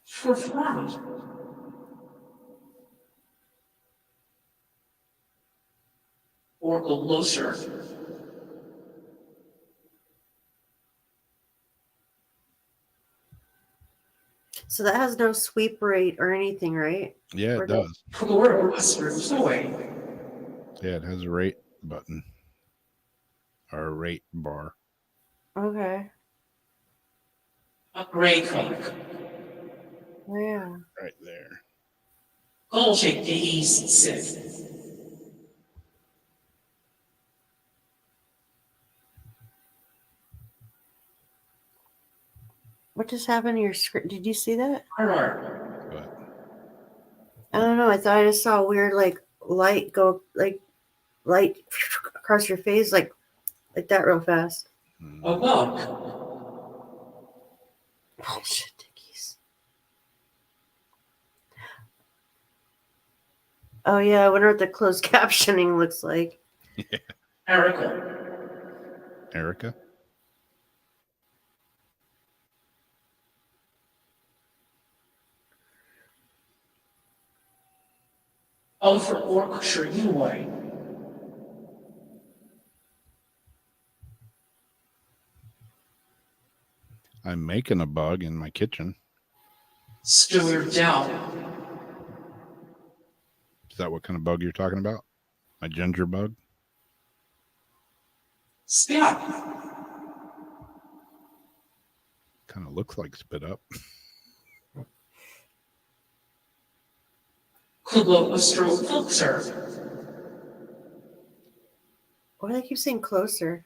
For fun. or go closer. So that has no sweep rate or anything, right? Yeah, Or it does. Floor was moves away. Yeah, it has a rate button or a rate bar. Okay. A gray color. Yeah. Right there. Go check the east set. What just happened to your screen? Did you see that? Color. But I don't know. I thought I just saw a weird like light go like light across your face like that real fast. A walk. Bullshit, Dickies. Oh yeah, I wonder what the closed captioning looks like. Erica. Erica? Over Orchestra UI. I'm making a bug in my kitchen. Stewart down. Is that what kind of bug you're talking about? My ginger bug? Step. Kind of looks like spit up. Kubo Astro Filter. Why do they keep saying closer?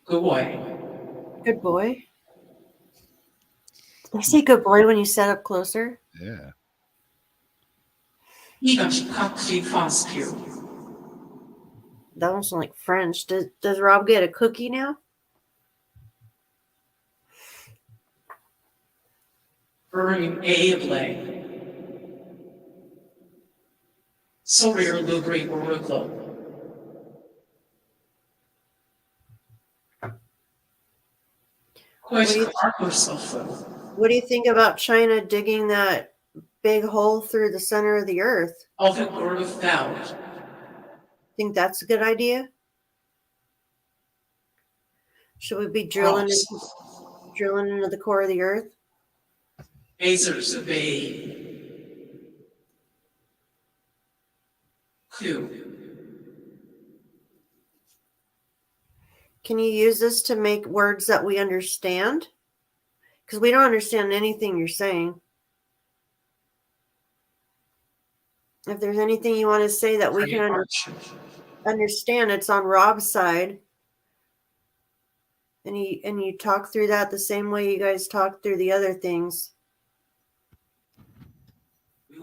Good boy. Good boy. They say good boy when you set up closer. Yeah. Higashi Kakshi Fast Q. That one sounds like French. Does Rob get a cookie now? Burning A-Blade. Sorry, Lugri Oracle. Question Arcosofa. What do you think about China digging that big hole through the center of the earth? Of the Lord of Doubt. Think that's a good idea? Should we be drilling into the core of the earth? Azers of A. Q. Can you use this to make words that we understand? Because we don't understand anything you're saying. If there's anything you want to say that we can understand, it's on Rob's side. And you talk through that the same way you guys talk through the other things.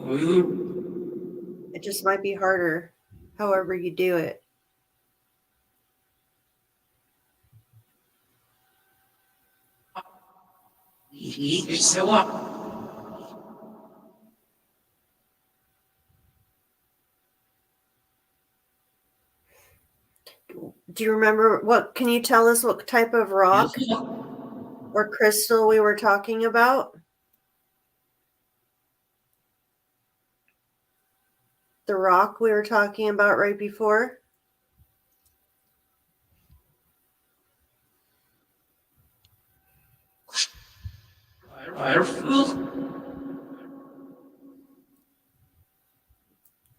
It just might be harder, however you do it. So up. Do you remember can you tell us what type of rock or crystal we were talking about? The rock we were talking about right before?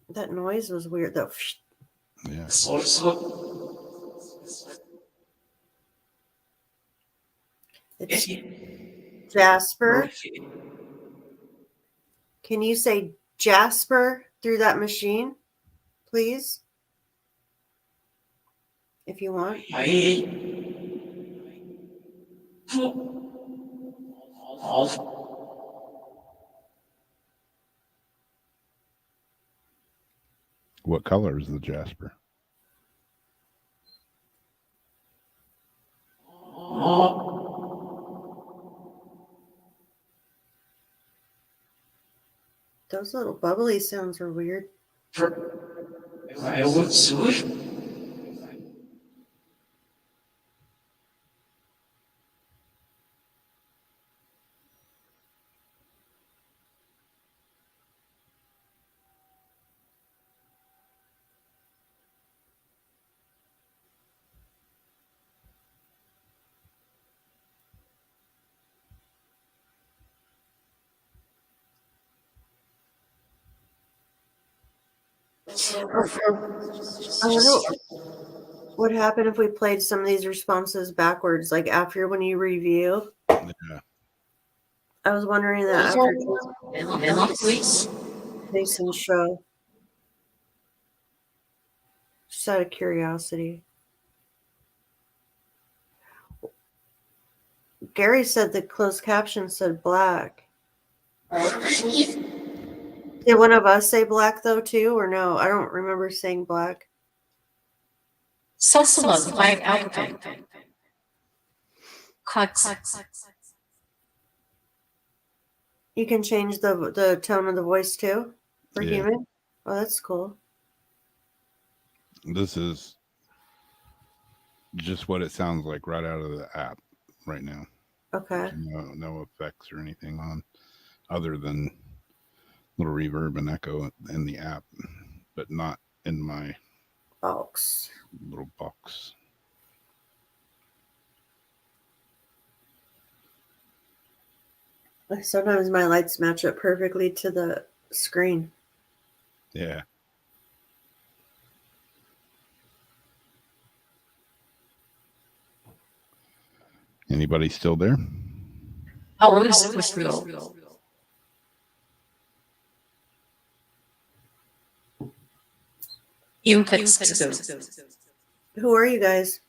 That noise was weird though. Yeah. It's Jasper. Can you say Jasper through that machine, please? If you want. What color is the jasper? Those little bubbly sounds are weird. I wonder what happened if we played some of these responses backwards, like after when you review. Yeah. I was wondering that after Please. Jason's show. Just out of curiosity. Gary said the closed caption said black. Did one of us say black though too, or no? I don't remember saying black. Salsa by Alphabet. Cuts. You can change the tone of the voice too for Yeah. human. Oh, that's cool. This is just what it sounds like right out of the app right now. Okay. No effects or anything on other than little reverb and echo in the app, but not in my Box. little box. Sometimes my lights match up perfectly to the screen. Yeah. Anybody still there? Always was real. You text. Who are you guys?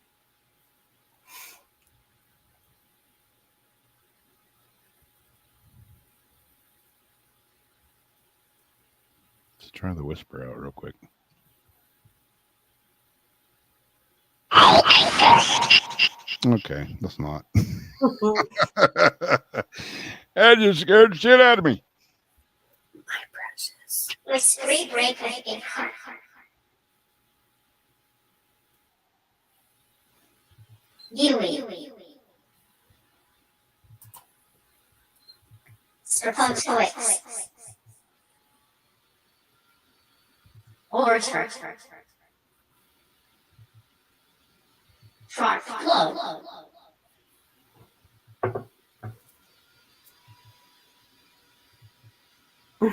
Let's try the whisper out real quick. Okay, that's not. That just scared the shit out of me. My precious. With screen breaker in heart. Yui. Serpontoix. Orator. Sharp flow.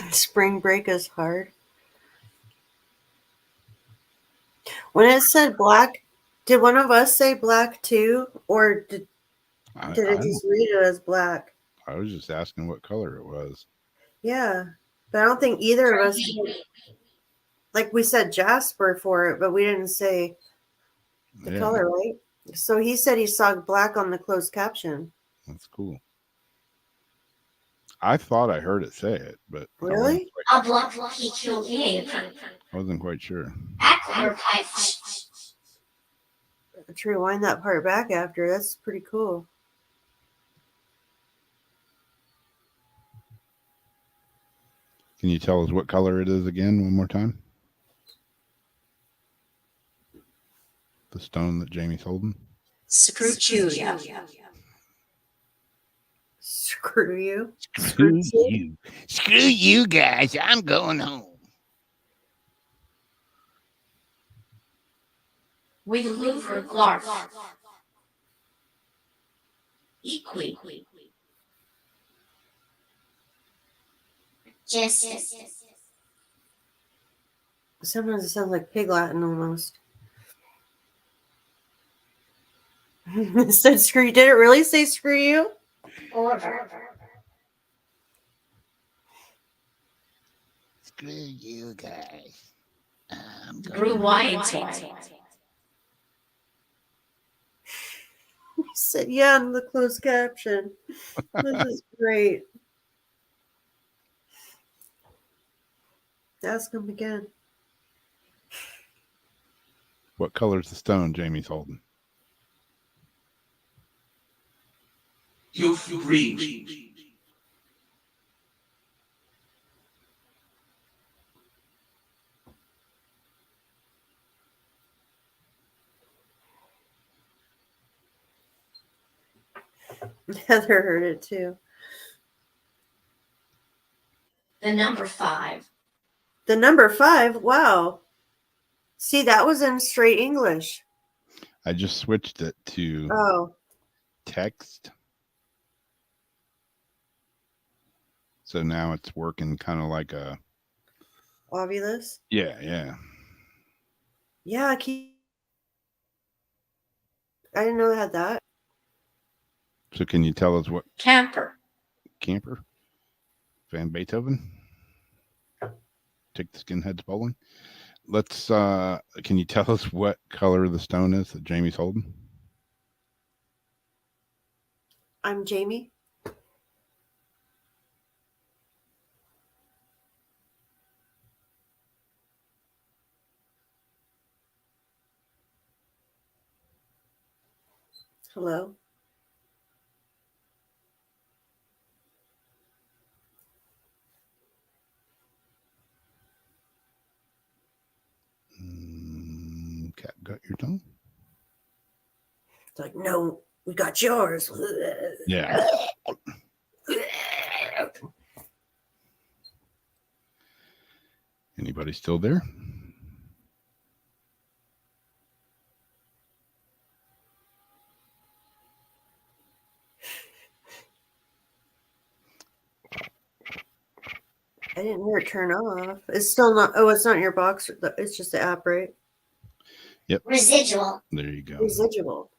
Spring break is hard. When it said black, did one of us say black too, or did I it just read it as black? was just asking what color it was. Yeah, but I don't think either of us. Like we said Jasper for it, but we didn't say the Yeah, color, right? So he said he saw black on the closed caption. that's cool. I thought I heard it say it, but Really? A block PQA. I wasn't quite sure. Aquarpite. Let's rewind that part back after. That's pretty cool. Can you tell us what color it is again one more time? The stone that Jamie's holding? Screw you. Screw you. Screw you. Screw you guys. I'm going home. We live for Glarf. Equi. Justice. Sometimes it sounds like Pig Latin almost. It said screw you. Did it really say screw you? Order. Screw you guys. I'm Brew wine. He said, yeah, in the closed caption. This is great. Ask him again. What color's the stone Jamie's holding? You green. Heather heard it too. The number 5. The number 5, wow. See, that was in straight English. I just switched it to Oh, text. So now it's working kind of like a Ovulus. Yeah, yeah. Yeah, I didn't know they had that. So can you tell us what Camper. camper? Van Beethoven? Take the skinheads bowling? Let's can you tell us what color the stone is that Jamie's holding? I'm Jamie. Hello. Cat got your tongue? It's like, no, we got yours. Yeah. Anybody still there? I didn't hear it turn off. It's still not. Oh, it's not in your box. It's just the app, right? Residual. There you go. Residual.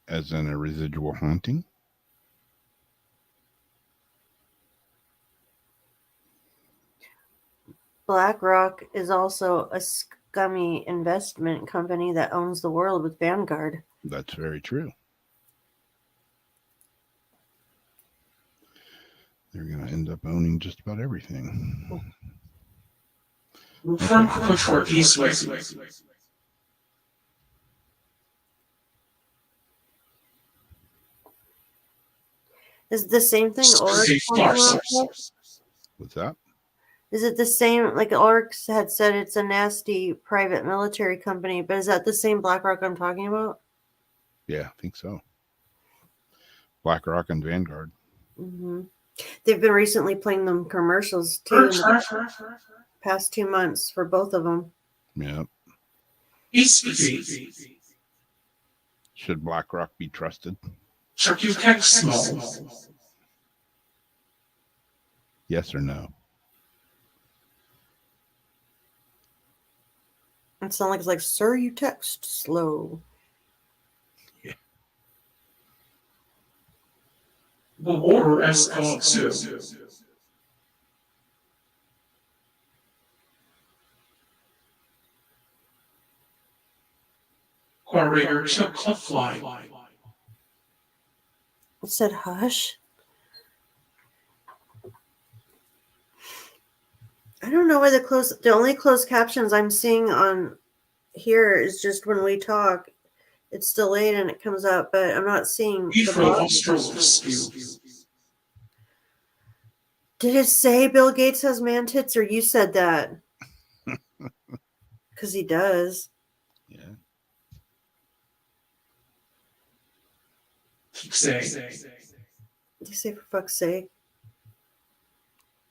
As in a residual haunting. BlackRock is also a scummy investment company that owns the world with Vanguard. That's very true. They're going to end up owning just about everything. From Kuchworth Eastway. Is it the same thing? Safe Oryx? Stars. What's that? Is it the same? Like Oryx had said, it's a nasty private military company, but is that the same BlackRock I'm talking about? Yeah, I think so. BlackRock and Vanguard. Mm-hmm. They've been recently playing them commercials too in the past 2 months for both of them. Yeah. Eastby. Should BlackRock be trusted? Circutech Small. Yes or no? It sounds like it's like, sir, you text slow. The Order SL2. Quarrier took Cliffline. It said hush. I don't know why the only closed captions I'm seeing on here is just when we talk. It's delayed and it comes up, but I'm not seeing the box. Did it say Bill Gates has man tits, or you said that? Because he does. Yeah. Did you say for fuck's sake?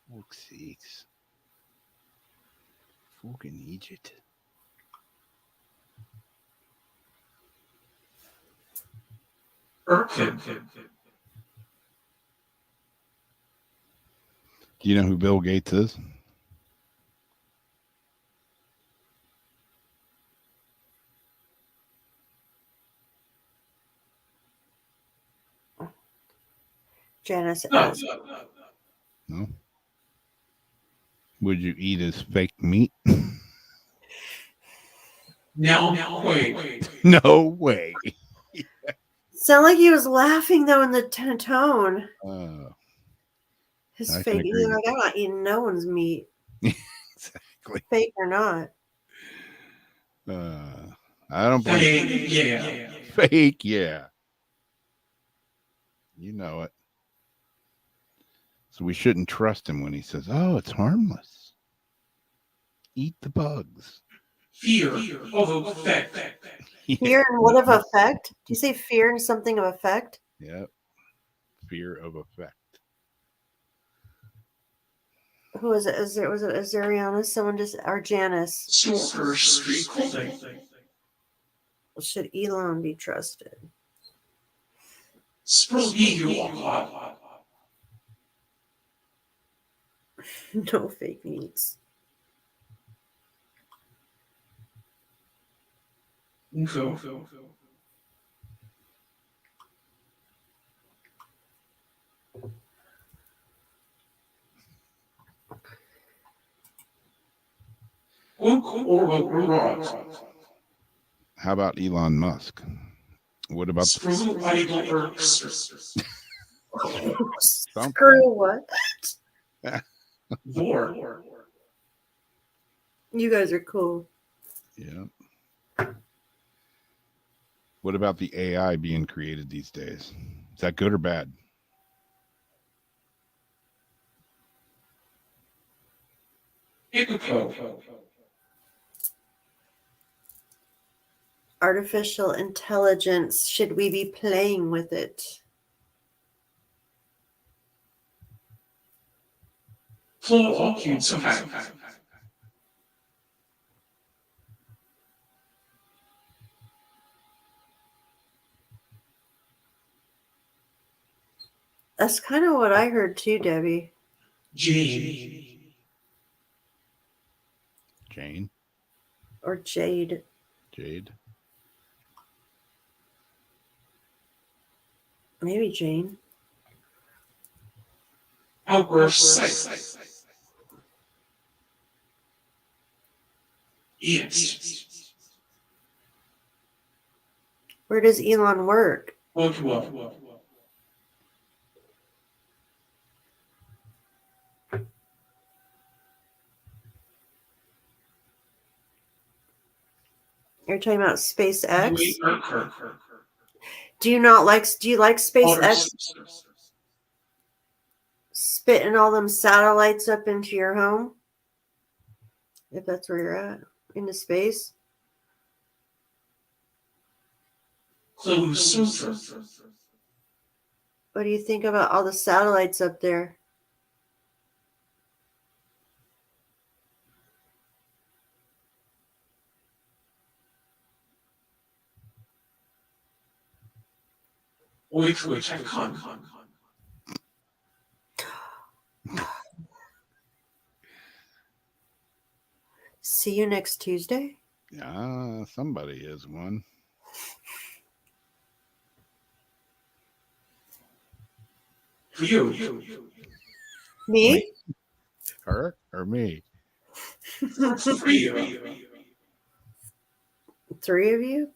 Fuck's sakes. Fucking Egypt. Erkin. Do you know who Bill Gates is? Janice asked. No. Would you eat his fake meat? Now, wait. No way. Sound like he was laughing though in the tone. His I can fake. agree He's with like, I'm not eating no one's meat, Exactly. fake or not. I don't believe Yeah. fake. Yeah. You know it. So we shouldn't trust him when he says, "Oh, it's harmless. Eat the bugs." Fear of effect. Fear and what of effect? Do you say fear and something of effect? Yep. Fear of effect. Who is it? Was it Ariana? Someone just or Janice? Stalker Street Clothing. Should Elon be trusted? Spruill. No fake needs. Go. How about Elon Musk? What about Screw idle irks. Screw what? Vor. You guys are cool. Yeah. What about the AI being created these days? Is that good or bad? Hippo. Artificial intelligence. Should we be playing with it? Flow cubes of have. That's kind of what I heard too, Debbie. Jane. Jane? Or Jade. Jade? Maybe Jane. Outgrowth sight. Yes. Where does Elon work? Well. You're talking about SpaceX? Kirk. Do you like SpaceX spitting all them satellites up into your home? If that's where you're at, into space. Close. What do you think about all the satellites up there? Which con. See you next Tuesday? Yeah, somebody is one. You. Me? Her or me? Three. Three of you?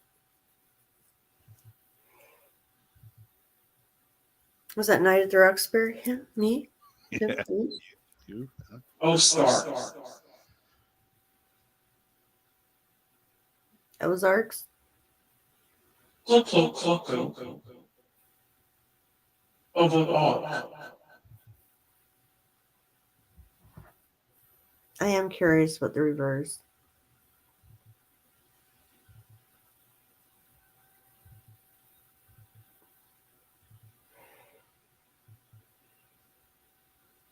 Was that Night at the Roxbury? Yeah, me? Yeah. Me? You? Huh? Oh, star. Ozarks? Cloco. Overall. I am curious about the reverse.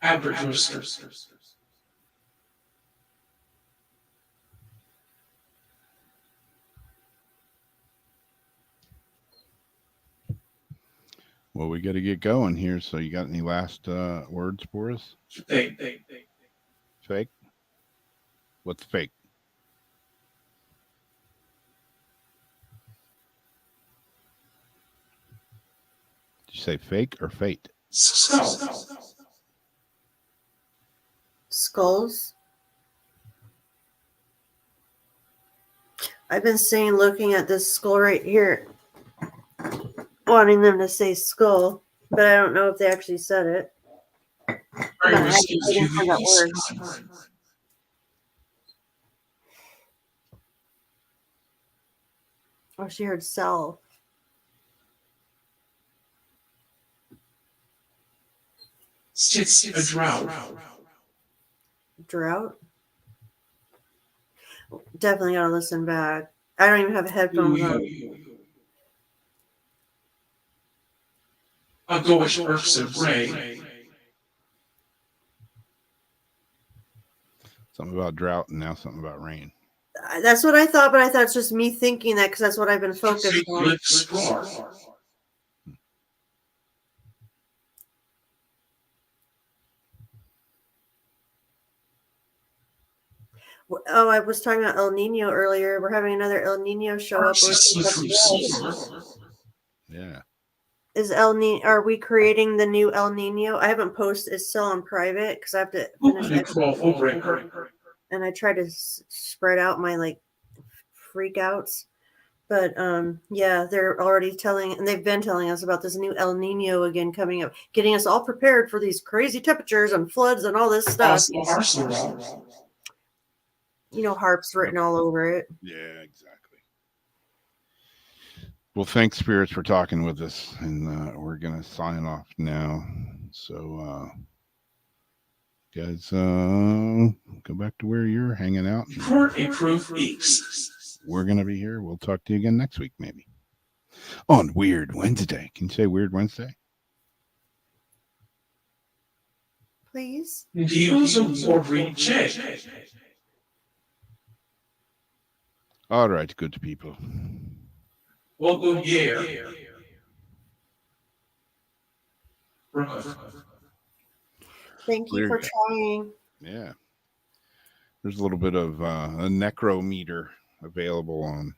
Advertisers. Well, we got to get going here. So, you got any last words for us? They. Fake? What's fake? Did you say fake or fate? Skulls? I've been saying, looking at this skull right here, wanting them to say skull, but I don't know if they actually said it. But I didn't find that word. Oh, she heard sell. It's a drought. Drought? Definitely gotta listen back. I don't even have headphones on. A goish irks of Ray. Something about drought and now something about rain. That's what I thought, but I thought it's just me thinking that because that's what I've been focused on. Explore. Oh, I was talking about El Nino earlier. We're having another El Nino show up. Yeah. Is El Nino? Are we creating the new El Nino? I haven't posted. It's still on private because I have to finish and I try to spread out my like freakouts. But yeah, they're already telling, and they've been telling us about this new El Nino again coming up, getting us all prepared for these crazy temperatures and floods and all this stuff. You know, harps written all over it. Yeah, exactly. Well, thanks, spirits, for talking with us, and we're gonna sign off now. So, guys, go back to where you're hanging out. Report Approved Weeks. We're gonna be here. We'll talk to you again next week, maybe on Weird Wednesday. Can you say Weird Wednesday? Please. Views of Recheck. All right, good people. Welcome here. Thank you for trying. Yeah. There's a little bit of a necrometer available on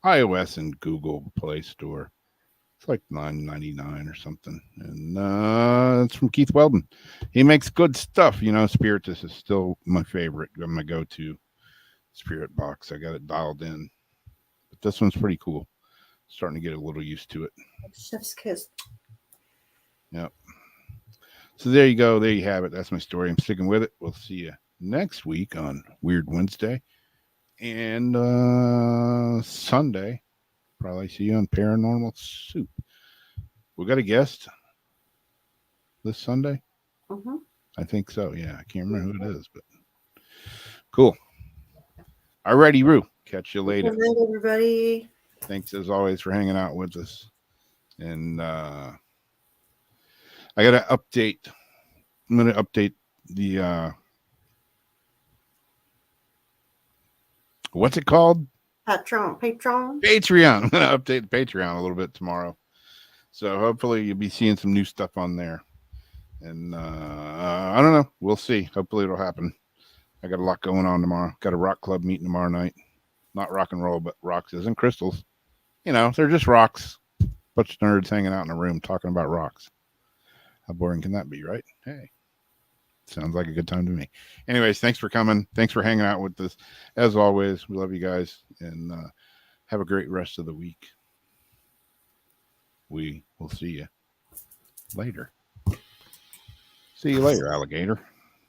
iOS and Google Play Store. It's like $9.99 or something. And it's from Keith Weldon. He makes good stuff. You know, Spiritus is still my favorite. My go-to spirit box. I got it dialed in. But this one's pretty cool. Starting to get a little used to it. Chef's kiss. Yep. So there you go. There you have it. That's my story. I'm sticking with it. We'll see you next week on Weird Wednesday. And Sunday, probably see you on Paranormal Soup. We got a guest this Sunday? Mm-hmm. I think so. Yeah. I can't remember who it is, but cool. All righty, Roo. Catch you later. Good night, everybody. Thanks as always for hanging out with us. And I got to update. I'm going to update the what's it called? Patreon. Patreon. I'm going to update the Patreon a little bit tomorrow. So hopefully you'll be seeing some new stuff on there. And I don't know. We'll see. Hopefully it'll happen. I got a lot going on tomorrow. Got a rock club meeting tomorrow night. Not rock and roll, but rocks and crystals. You know, they're just rocks. Bunch of nerds hanging out in a room talking about rocks. How boring can that be, right? Hey, sounds like a good time to me. Anyways, thanks for coming. Thanks for hanging out with us. As always, we love you guys, and have a great rest of the week. We will see you later. See you later, alligator.